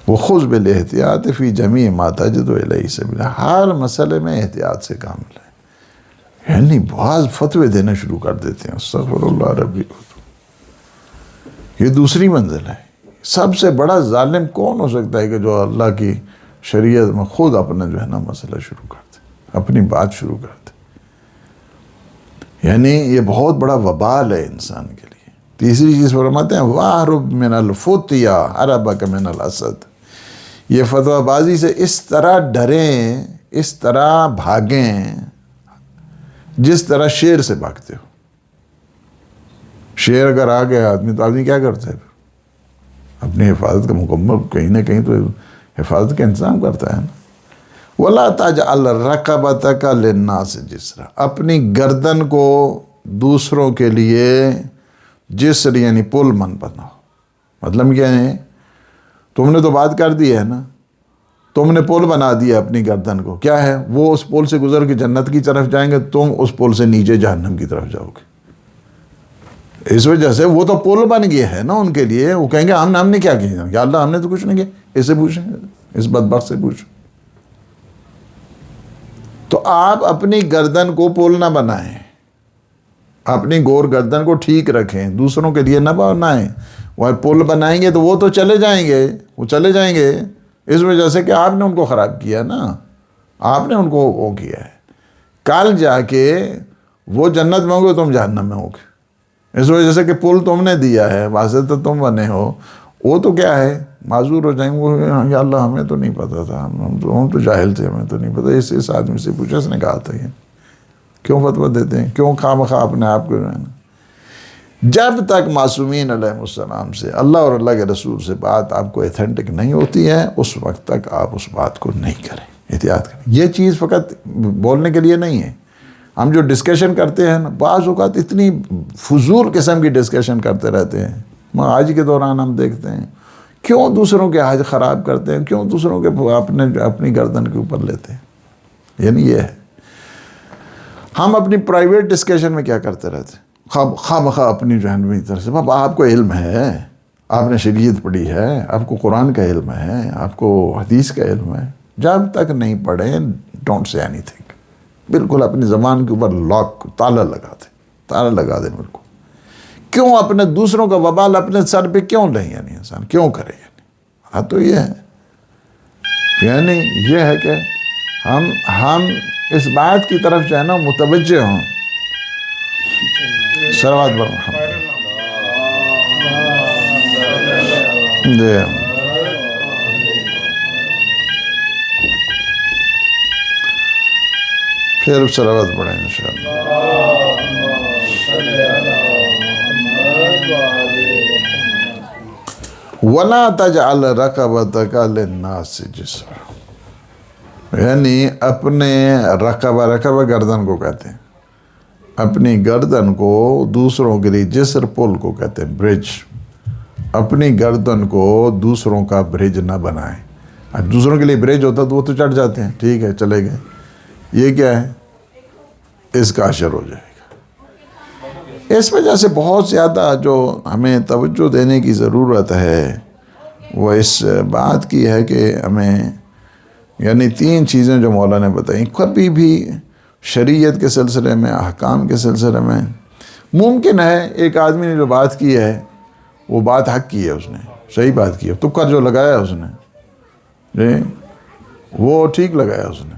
وَخُذْ بِالِاحْتِيَاطِ فِي جَمِيعِ مَا تَجِدُ إِلَيْهِ سَبِيلًا، ہر مسئلے میں احتیاط سے کام لیں، یعنی بعض فتوے دینے شروع کر دیتے ہیں، استغفر اللہ ربی، یہ دوسری منزل ہے۔ سب سے بڑا ظالم کون ہو سکتا ہے کہ جو اللہ کی شریعت میں خود اپنا جو ہے نا مسئلہ شروع کرتے، اپنی بات شروع کرتے، یعنی یہ بہت بڑا وبال ہے انسان کے لیے۔ تیسری چیز فرماتے ہیں وَاحْرُبْ مِنَ الْفُتْيَا حَرَبَكَ مِنَ الْأَسَدِ، یہ فتویٰ بازی سے اس طرح ڈریں، اس طرح بھاگیں جس طرح شیر سے بھاگتے ہو۔ شیر اگر آ گیا آدمی تو آدمی کیا کرتا ہے؟ اپنی حفاظت کا مکمل کہیں نہ کہیں تو حفاظت کا انتظام کرتا ہے نا۔ وَلَا تَجْعَلْ رَقَبَتَكَ لِلنَّاسِ جِسْرًا، اپنی گردن کو دوسروں کے لیے جسر یعنی پل من بناؤ۔ مطلب کیا ہے؟ تم نے تو بات کر دی ہے نا، تم نے پل بنا دیا اپنی گردن کو، کیا ہے وہ اس پل سے گزر کے جنت کی طرف جائیں گے، تم اس پل سے نیچے جہنم کی طرف جاؤ گے۔ اس وجہ سے وہ تو پل بن گیا ہے نا ان کے لیے، وہ کہیں گے ہم نے کیا کیا، یا اللہ ہم نے تو کچھ نہیں کیا، اس سے پوچھیں، اس بدبخت سے پوچھیں۔ تو آپ اپنی گردن کو پل نہ بنائیں، اپنی گور گردن کو ٹھیک رکھیں، دوسروں کے لیے نہ بنائیں۔ وہ پل بنائیں گے تو وہ تو چلے جائیں گے، وہ چلے جائیں گے اس وجہ سے کہ آپ نے ان کو خراب کیا نا، آپ نے ان کو وہ کیا ہے۔ کل جا کے وہ جنت میں ہوں گے، تم جہنم میں ہوگے، اس وجہ سے کہ پل تم نے دیا ہے، واسطہ تو تم بنے ہو، وہ تو کیا ہے معذور ہو جائیں گے، یا اللہ ہمیں تو نہیں پتا تھا، ہم تو جاہل تھے، ہمیں تو نہیں پتا، اس آدمی سے پوچھا، اس نے کہا تھا، یہ کیوں فتویٰ دیتے ہیں، کیوں خواہ مخواہ اپنے آپ کو رہنا۔ جب تک معصومین علیہ السلام سے، اللہ اور اللہ کے رسول سے بات آپ کو ایتھنٹک نہیں ہوتی ہے، اس وقت تک آپ اس بات کو نہیں کریں، احتیاط کریں۔ یہ چیز فقط بولنے کے لیے نہیں ہے، ہم جو ڈسکشن کرتے ہیں نا، بعض اوقات اتنی فضول قسم کی ڈسکشن کرتے رہتے ہیں، حج کے دوران ہم دیکھتے ہیں کیوں دوسروں کے حج خراب کرتے ہیں، کیوں دوسروں کے اپنی گردن کے اوپر لیتے ہیں، یعنی یہ ہے۔ ہم اپنی پرائیویٹ ڈسکشن میں کیا کرتے رہتے ہیں، خواہ مخواہ اپنی جہنمی طرح سے، بابا آپ کو علم ہے، آپ نے شریعت پڑھی ہے، آپ کو قرآن کا علم ہے، آپ کو حدیث کا علم ہے، جب تک نہیں پڑھیں ڈونٹ سے اینی تھنگ، بالکل اپنی زبان کے اوپر لاک تالا لگا دیں بالکل۔ کیوں اپنے دوسروں کا وبال اپنے سر پہ کیوں لیں، یعنی انسان کیوں کرے، یعنی ہاں تو یہ ہے، یعنی یہ ہے کہ ہم اس بات کی طرف جو ہے نا متوجہ ہوں۔ صلوات بر محمد جی، پھر صلوات پڑھیں انشاءاللہ۔ وَلَا تَجْعَلْ رَقَبَتَكَ لِلنَّاسِ جِسْرًا، یعنی اپنے رقبہ گردن کو کہتے ہیں، اپنی گردن کو دوسروں کے لیے، جسر پل کو کہتے ہیں، برج، اپنی گردن کو دوسروں کا برج نہ بنائیں۔ اب دوسروں کے لیے برج ہوتا تو وہ تو چڑھ جاتے ہیں، ٹھیک ہے چلے گئے، یہ کیا ہے، اس کا اشر ہو جائے گا۔ اس وجہ سے بہت زیادہ جو ہمیں توجہ دینے کی ضرورت ہے وہ اس بات کی ہے کہ ہمیں یعنی 3 چیزیں جو مولا نے بتائیں، کبھی بھی شریعت کے سلسلے میں، احکام کے سلسلے میں ممکن ہے ایک آدمی نے جو بات کی ہے وہ بات حق کی ہے، اس نے صحیح بات کی ہے، تکا جو لگایا اس نے جی وہ ٹھیک لگایا اس نے،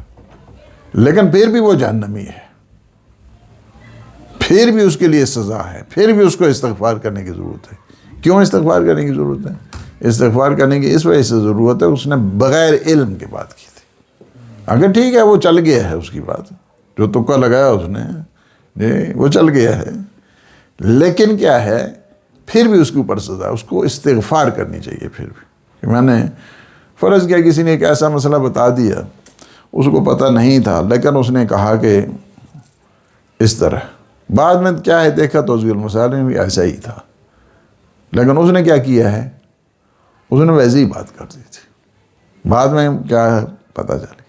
لیکن پھر بھی وہ جہنمی ہے، پھر بھی اس کے لیے سزا ہے، پھر بھی اس کو استغفار کرنے کی ضرورت ہے۔ کیوں استغفار کرنے کی ضرورت ہے؟ استغفار کرنے کی اس وجہ سے ضرورت ہے، اس نے بغیر علم کے بات کی تھی۔ اگر ٹھیک ہے وہ چل گیا ہے، اس کی بات جو تکا لگایا اس نے جی وہ چل گیا ہے، لیکن کیا ہے پھر بھی اس کے اوپر سزا، اس کو استغفار کرنی چاہیے۔ پھر بھی کہ میں نے فرض کیا کسی نے ایک ایسا مسئلہ بتا دیا، اس کو پتہ نہیں تھا، لیکن اس نے کہا کہ اس طرح، بعد میں کیا ہے دیکھا تو اس کے مسائل میں بھی ایسا ہی تھا، لیکن اس نے کیا کیا ہے، اس نے ویسے ہی بات کر دی تھی، بعد میں کیا ہے پتہ چلی،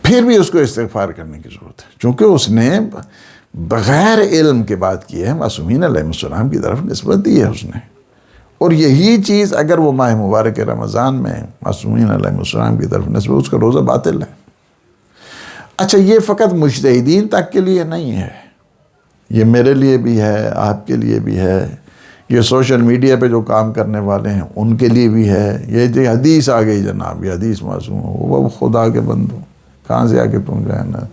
پھر بھی اس کو استغفار کرنے کی ضرورت ہے، چونکہ اس نے بغیر علم کے بات کی ہے، معصومین علیہ السلام کی طرف نسبت دی ہے اس نے، اور یہی چیز اگر وہ ماہ مبارک رمضان میں معصومین علیہ السلام کی طرف نسبت، اس کا روزہ باطل ہے۔ اچھا یہ فقط مجتہدین تک کے لیے نہیں ہے، یہ میرے لیے بھی ہے، آپ کے لیے بھی ہے، یہ سوشل میڈیا پہ جو کام کرنے والے ہیں ان کے لیے بھی ہے۔ یہ جو حدیث آ گئی جناب، یہ حدیث معصوم ہو، وہ خدا کے بندو، کہاں سے آ کے تم جو ہے نا،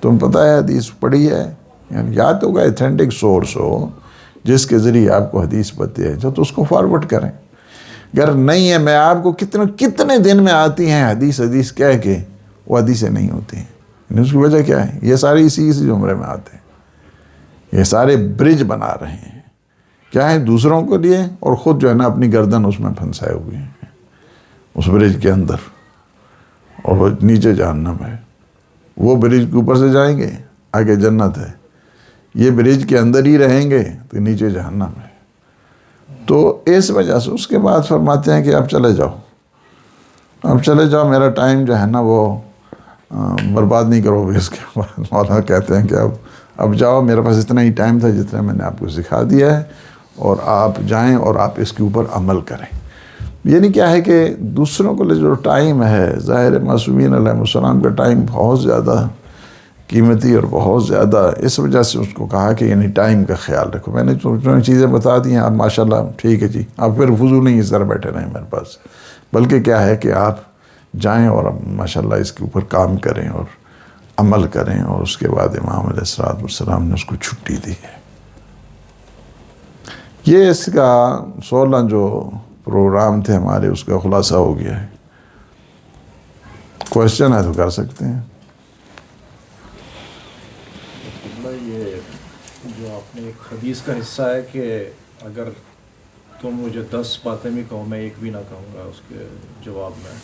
تم پتہ ہے حدیث پڑھی ہے، یعنی یاد ہوگا ایتھینٹک سورس ہو جس کے ذریعے آپ کو حدیث پتہ ہے جو، تو اس کو فارورڈ کریں۔ اگر نہیں ہے، میں آپ کو کتنے دن میں آتی ہیں حدیث کہہ کے وہ حدیثیں نہیں ہوتی ہیں، اس کی وجہ کیا ہے؟ یہ سارے اسی زمرے میں آتے ہیں، یہ سارے برج بنا رہے ہیں، کیا ہے دوسروں کو لیے، اور خود جو ہے نا اپنی گردن اس میں پھنسائے ہوئے ہیں اس برج کے اندر، اور وہ نیچے جہنم ہے۔ وہ برج کے اوپر سے جائیں گے آگے جنت ہے، یہ برج کے اندر ہی رہیں گے تو نیچے جہنم ہے۔ تو اس وجہ سے اس کے بعد فرماتے ہیں کہ اب چلے جاؤ، میرا ٹائم جو ہے نا وہ برباد نہیں کرو گے۔ اس کے بعد مولا کہتے ہیں کہ اب جاؤ، میرے پاس اتنا ہی ٹائم تھا جتنا میں نے آپ کو سکھا دیا ہے، اور آپ جائیں اور آپ اس کے اوپر عمل کریں۔ یعنی کیا ہے کہ دوسروں کو جو ٹائم ہے، ظاہر معصومین علیہ السلام کا ٹائم بہت زیادہ قیمتی اور بہت زیادہ، اس وجہ سے اس کو کہا کہ یعنی ٹائم کا خیال رکھو۔ میں نے جو چیزیں بتا دی ہیں آپ ماشاءاللہ ٹھیک ہے جی، آپ پھر فضول نہیں اس طرح بیٹھے رہیں میرے پاس، بلکہ کیا ہے کہ آپ جائیں اور ماشاءاللہ اس کے اوپر کام کریں اور عمل کریں۔ اور اس کے بعد امام علیہ السلام نے اس کو چھٹی دی ہے۔ یہ اس کا 16 جو پروگرام تھے ہمارے، اس کا خلاصہ ہو گیا ہے۔ کوشچن ہے تو کر سکتے ہیں۔ یہ جو آپ نے ایک حدیث کا حصہ ہے کہ اگر تم مجھے 10 باتیں بھی کہو میں ایک بھی نہ کہوں گا اس کے جواب میں،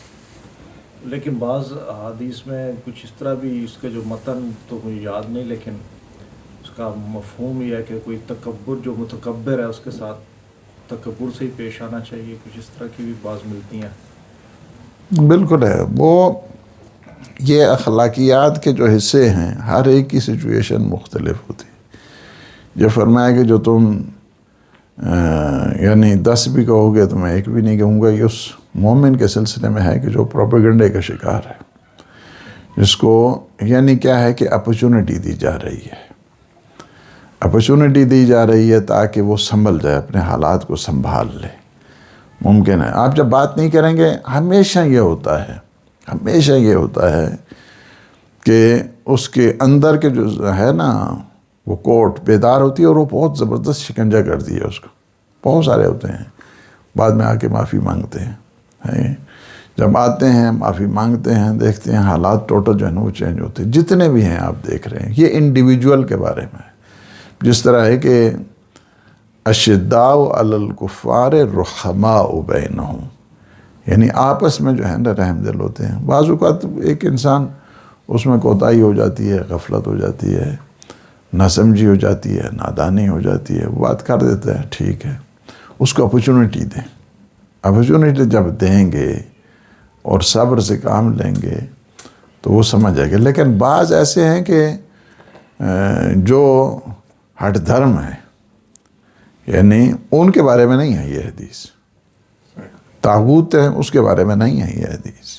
لیکن بعض حدیث میں کچھ اس طرح بھی، اس کا جو متن تو مجھے یاد نہیں، لیکن اس کا مفہوم یہ ہے کہ کوئی تکبر، جو متکبر ہے اس کے ساتھ تکبر سے ہی پیش آنا چاہیے، کچھ اس طرح کی بھی بعض ملتی ہیں۔ بالکل ہے، وہ یہ اخلاقیات کے جو حصے ہیں ہر ایک کی سچویشن مختلف ہوتی ہے۔ جو فرمایا کہ جو تم یعنی 10 بھی کہو گے تو میں ایک بھی نہیں کہوں گا، یہ اس مومن کے سلسلے میں ہے کہ جو پروپیگنڈے کا شکار ہے، جس کو یعنی کیا ہے کہ اپرچونٹی دی جا رہی ہے، اپرچونٹی دی جا رہی ہے تاکہ وہ سنبھل جائے، اپنے حالات کو سنبھال لے۔ ممکن ہے آپ جب بات نہیں کریں گے، ہمیشہ یہ ہوتا ہے کہ اس کے اندر کے جو ہے نا وہ کوٹ بیدار ہوتی ہے، اور وہ بہت زبردست شکنجہ کر دی ہے اس کو۔ بہت سارے ہوتے ہیں بعد میں آ کے معافی مانگتے ہیں، جب آتے ہیں معافی مانگتے ہیں، دیکھتے ہیں حالات ٹوٹل جو ہے نا وہ چینج ہوتے ہیں۔ جتنے بھی ہیں آپ دیکھ رہے ہیں، یہ انڈیویجول کے بارے میں، جس طرح ہے کہ اشداء علی الکفار رحماء بینہم، یعنی آپس میں جو ہے نا رحم دل ہوتے ہیں۔ بعض اوقات ایک انسان اس میں کوتاہی ہو جاتی ہے، غفلت ہو جاتی ہے، ناسمجھی ہو جاتی ہے، نادانی ہو جاتی ہے، وہ بات کر دیتا ہے، ٹھیک ہے، اس کو اپرچونٹی دیں۔ اپرچونٹی جب دیں گے اور صبر سے کام لیں گے تو وہ سمجھ جائے گا۔ لیکن بعض ایسے ہیں کہ جو ہٹ دھرم ہیں، یعنی ان کے بارے میں نہیں ہے یہ حدیث، طاغوت ہیں اس کے بارے میں نہیں ہے یہ حدیث۔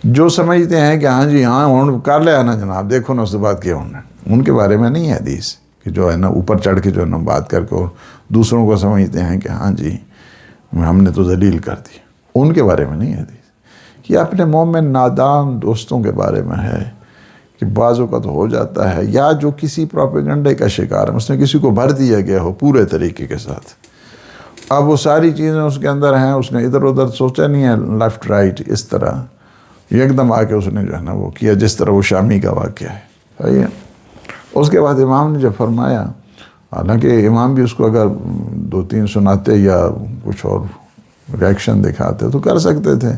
جو سمجھتے ہیں کہ ہاں جی ہاں ہوں کر لیا نا جناب، دیکھو نا اس سے بات کیا انہوں نے، ان کے بارے میں نہیں ہے حدیث، کہ جو ہے نا اوپر چڑھ کے جو ہے نا بات کر کے دوسروں کو سمجھتے ہیں کہ ہاں جی ہم نے تو ذلیل کر دی، ان کے بارے میں نہیں ہے حدیث۔ یہ اپنے مومن نادان دوستوں کے بارے میں ہے کہ بعض اوقات ہو جاتا ہے، یا جو کسی پروپیگنڈے کا شکار ہے، اس نے کسی کو بھر دیا گیا ہو پورے طریقے کے ساتھ، اب وہ ساری چیزیں اس کے اندر ہیں، اس نے ادھر ادھر سوچا نہیں ہے، لیفٹ رائٹ اس طرح، ایک دم آ کے اس نے جو ہے نا وہ کیا، جس طرح وہ شامی کا واقعہ ہے، صحیح ہے۔ اس کے بعد امام نے جب فرمایا، حالانکہ امام بھی اس کو اگر 2-3 سناتے یا کچھ اور ریاکشن دکھاتے تو کر سکتے تھے،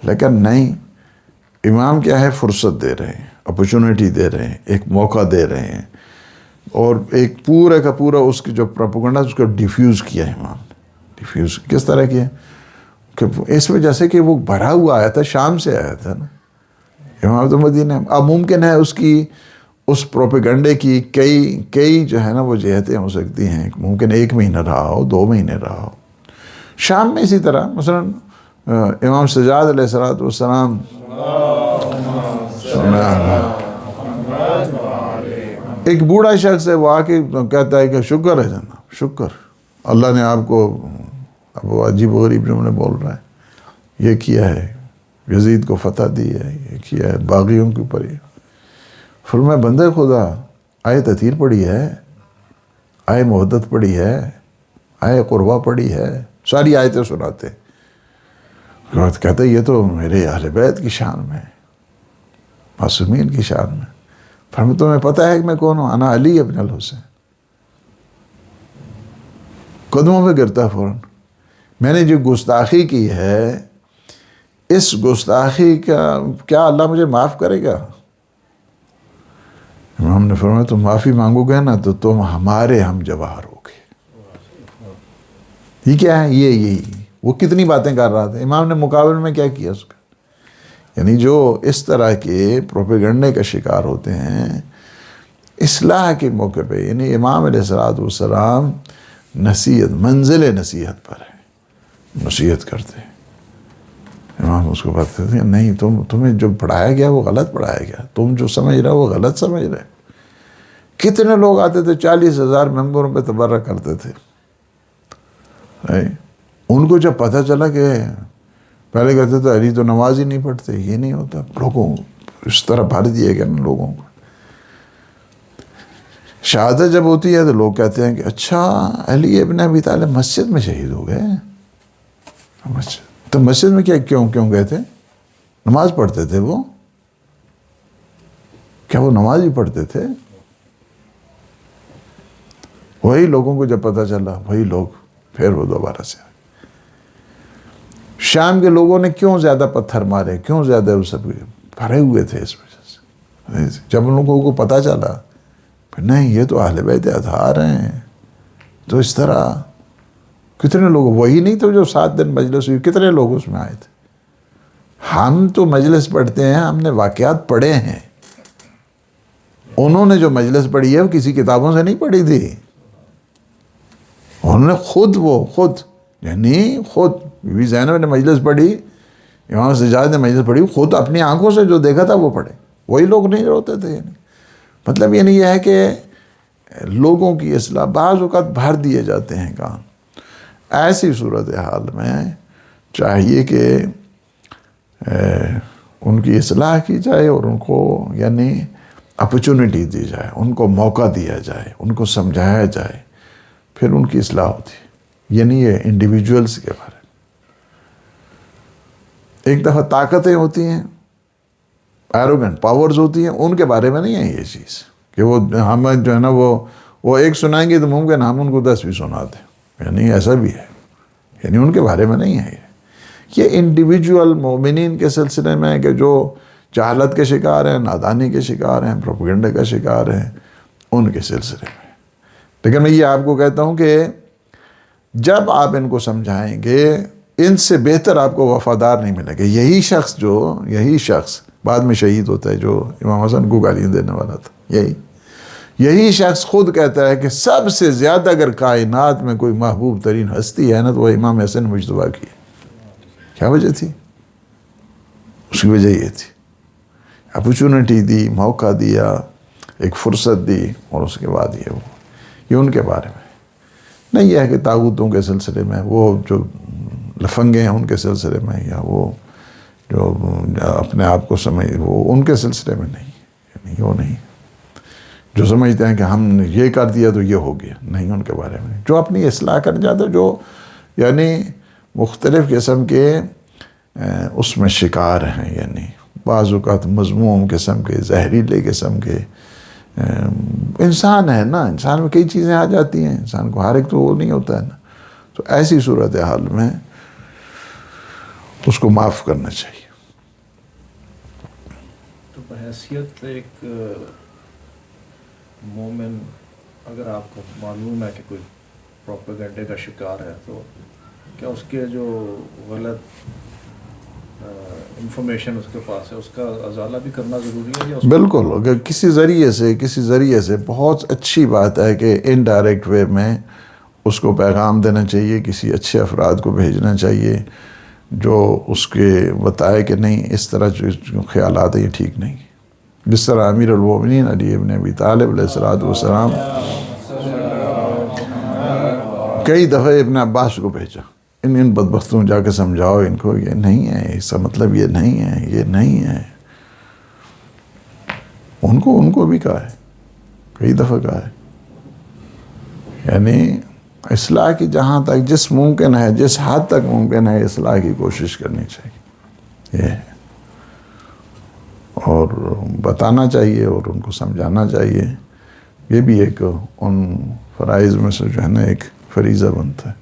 لیکن نہیں، امام کیا ہے، فرصت دے رہے ہیں، اپرچونٹی دے رہے ہیں، ایک موقع دے رہے ہیں، اور ایک پورا کا پورا اس کی جو پروپیگنڈا اس کو ڈیفیوز کیا امام نے۔ ڈیفیوز کس طرح کیا کہ اس وجہ سے کہ وہ بھرا ہوا آیا تھا، شام سے آیا تھا نا، امام تو مدینہ، اب ممکن ہے اس کی اس پروپیگنڈے کی کئی جو ہے نا وہ جہتیں ہو سکتی ہیں، ممکن 1 مہینہ رہا ہو، 2 مہینے رہا ہو۔ شام میں اسی طرح مثلا امام سجاد علیہ السلام ایک بوڑھا شخص ہے، وہ آ کے کہتا ہے کہ شکر ہے جناب، شکر اللہ نے آپ کو، اب وہ عجیب و غریب جملے بول رہا ہے، یہ کیا ہے، یزید کو فتح دی ہے، یہ کیا ہے، باغیوں کے اوپر یہ۔ فرمایا بندے خدا، آئے تطہیر پڑھی ہے، آئے محدت پڑھی ہے، آئے قربہ پڑھی ہے، ساری آیتیں سناتے۔ کہتے یہ تو میرے اہل بیت کی شان میں، معصومین کی شان میں۔ فرمایا تمہیں پتہ ہے کہ میں کون ہوں؟ انا علی ابن الحسین۔ قدموں پہ گرتا فوراً، میں نے جو گستاخی کی ہے، اس گستاخی کا کیا اللہ مجھے معاف کرے گا؟ امام نے فرمایا تم معافی مانگو گے نا تو تم ہمارے ہم جواہر ہو گے۔ یہ کیا ہے؟ یہی وہ کتنی باتیں کر رہا تھا، امام نے مقابل میں کیا کیا اس کا؟ یعنی جو اس طرح کے پروپیگنڈے کا شکار ہوتے ہیں اصلاح کے موقع پہ، یعنی امام علیہ السلام نصیحت، منزل نصیحت پر ہے، نصیحت کرتے ہیں۔ امام اس کو بتاتے تھے نہیں، تمہیں جو پڑھایا گیا وہ غلط پڑھایا گیا، تم جو سمجھ رہے وہ غلط سمجھ رہے۔ کتنے لوگ آتے تھے، 40,000 ممبروں پہ تبرک کرتے تھے۔ ان کو جب پتہ چلا کہ پہلے کہتے تھے علی تو نماز ہی نہیں پڑھتے، یہ نہیں ہوتا، لوگوں اس طرح بھر دیے گئے نا لوگوں کو۔ شہادت جب ہوتی ہے تو لوگ کہتے ہیں کہ اچھا علی ابن ابی طالب مسجد میں شہید ہو گئے، تو مسجد میں کیوں گئے تھے؟ نماز پڑھتے تھے وہ؟ کیا وہ نماز ہی پڑھتے تھے؟ وہی لوگوں کو جب پتہ چلا، وہی لوگ پھر وہ دوبارہ سے آئے۔ شام کے لوگوں نے کیوں زیادہ پتھر مارے، کیوں زیادہ وہ سب بھرے ہوئے تھے اس وجہ سے، جب ان لوگوں کو پتہ چلا پھر نہیں یہ تو اہل بیت اطہار ہیں، تو اس طرح کتنے لوگ، وہی نہیں تو جو 7 دن مجلس ہوئی، کتنے لوگ اس میں آئے تھے۔ ہم تو مجلس پڑھتے ہیں، ہم نے واقعات پڑھے ہیں، انہوں نے جو مجلس پڑھی ہے وہ کسی کتابوں سے نہیں پڑھی تھی، انہوں نے خود بی بی زینب نے مجلس پڑھی، امام سجاد نے مجلس پڑھی، خود اپنی آنکھوں سے جو دیکھا تھا وہ پڑھے، وہی لوگ نہیں روتے تھے۔ یعنی مطلب یعنی یہ ہے کہ لوگوں کی اصلاح، بعض اوقات بھر دیے جاتے ہیں کام۔ ایسی صورتحال میں چاہیے کہ ان کی اصلاح کی جائے اور ان کو یعنی اپرچونٹی دی جائے، ان کو موقع دیا جائے، ان کو سمجھایا جائے، پھر ان کی اصلاح ہوتی ہے۔ یعنی یہ انڈیویجولز کے بارے میں ایک دفعہ طاقتیں ہوتی ہیں، ایروگنٹ پاورز ہوتی ہیں، ان کے بارے میں نہیں ہے یہ چیز کہ وہ ہمیں جو ہے نا وہ وہ ایک سنائیں گے تو ممکن ہم ان کو 10 بھی سنا دیں، یعنی ایسا بھی ہے، یعنی ان کے بارے میں نہیں ہے یہ انڈیویجول مومنین کے سلسلے میں کہ جو جہالت کے شکار ہیں، نادانی کے شکار ہیں، پروپیگنڈے کا شکار ہیں، ان کے سلسلے میں۔ لیکن میں یہ آپ کو کہتا ہوں کہ جب آپ ان کو سمجھائیں گے، ان سے بہتر آپ کو وفادار نہیں ملے گا۔ یہی شخص بعد میں شہید ہوتا ہے، جو امام حسن کو گالیاں دینے والا تھا، یہی شخص خود کہتا ہے کہ سب سے زیادہ اگر کائنات میں کوئی محبوب ترین ہستی ہے نا تو وہ امام حسن مجتبیٰ کی ہے۔ کیا وجہ تھی؟ اس کی وجہ یہ تھی، اپرچونٹی دی، موقع دیا، ایک فرصت دی، اور اس کے بعد یہ ان کے بارے میں نہیں یہ ہے کہ طاغوتوں کے سلسلے میں، وہ جو لفنگے ہیں ان کے سلسلے میں، یا وہ جو اپنے آپ کو وہ ان کے سلسلے میں نہیں، وہ نہیں جو سمجھتے ہیں کہ ہم نے یہ کر دیا تو یہ ہو گیا، نہیں ان کے بارے میں۔ جو اپنی اصلاح کر جاتے، جو یعنی مختلف قسم کے اس میں شکار ہیں، یعنی بعض اوقات مذموم قسم کے، زہریلے قسم کے انسان ہے نا، انسان میں کئی چیزیں آ جاتی ہیں، انسان کو ہر ایک تو وہ نہیں ہوتا ہے نا، تو ایسی صورتحال میں اس کو معاف کرنا چاہیے۔ تو بحیثیت ایک مومن، اگر آپ کو معلوم ہے کہ کوئی پروپیگنڈے کا شکار ہے تو کیا اس کے جو غلط انفارمیشن اس کے پاس ہے اس کا ازالہ بھی کرنا ضروری ہے یا بالکل، اگر کسی ذریعے سے بہت اچھی بات ہے کہ انڈائریکٹ وے میں اس کو پیغام دینا چاہیے، کسی اچھے افراد کو بھیجنا چاہیے جو اس کے بتائے کہ نہیں اس طرح جو خیالات ہیں یہ ٹھیک نہیں۔ جس طرح امیر المومنین علی ابن ابی طالب علیہ السلام کئی دفعہ ابن عباس کو بھیجا، ان بدبختوں جا کے سمجھاؤ ان کو، یہ نہیں ہے، اس کا مطلب یہ نہیں ہے۔ ان کو بھی کہا ہے، کئی دفعہ کہا ہے، یعنی اصلاح کی جہاں تک جس ممکن ہے، جس حد تک ممکن ہے اصلاح کی کوشش کرنی چاہیے، یہ ہے، اور بتانا چاہیے اور ان کو سمجھانا چاہیے۔ یہ بھی ایک ان فرائض میں سے جو ہے نا ایک فریضہ بنتا ہے۔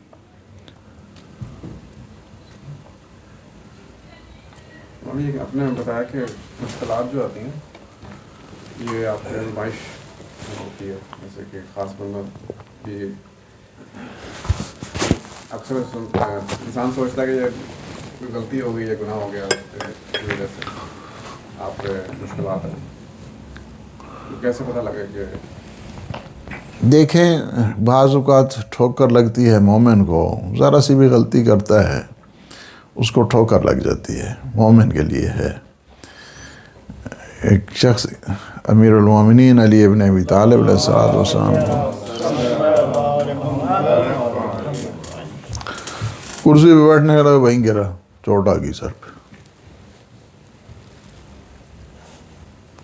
آپ نے بتایا کہ مشکلات جو آتی ہیں یہ آپ کی آزمائش ہوتی ہے، جیسے کہ خاص بندہ کہ اکثر انسان سوچتا ہے کہ یہ کوئی غلطی ہو گئی یا گناہ ہو گیا، اس وجہ سے آپ پہ مشکلات ہیں، کیسے پتہ لگے کہ دیکھیں بعض اوقات ٹھوکر لگتی ہے مومن کو، ذرا سی بھی غلطی کرتا ہے اس کو ٹھوکر لگ جاتی ہے، مومن کے لیے ہے۔ ایک شخص امیر المومنین علی ابن ابی طالب علیہ السلام کرسی پہ بیٹھنے کا وہیں گرا، چوٹ آ گئی سر پہ،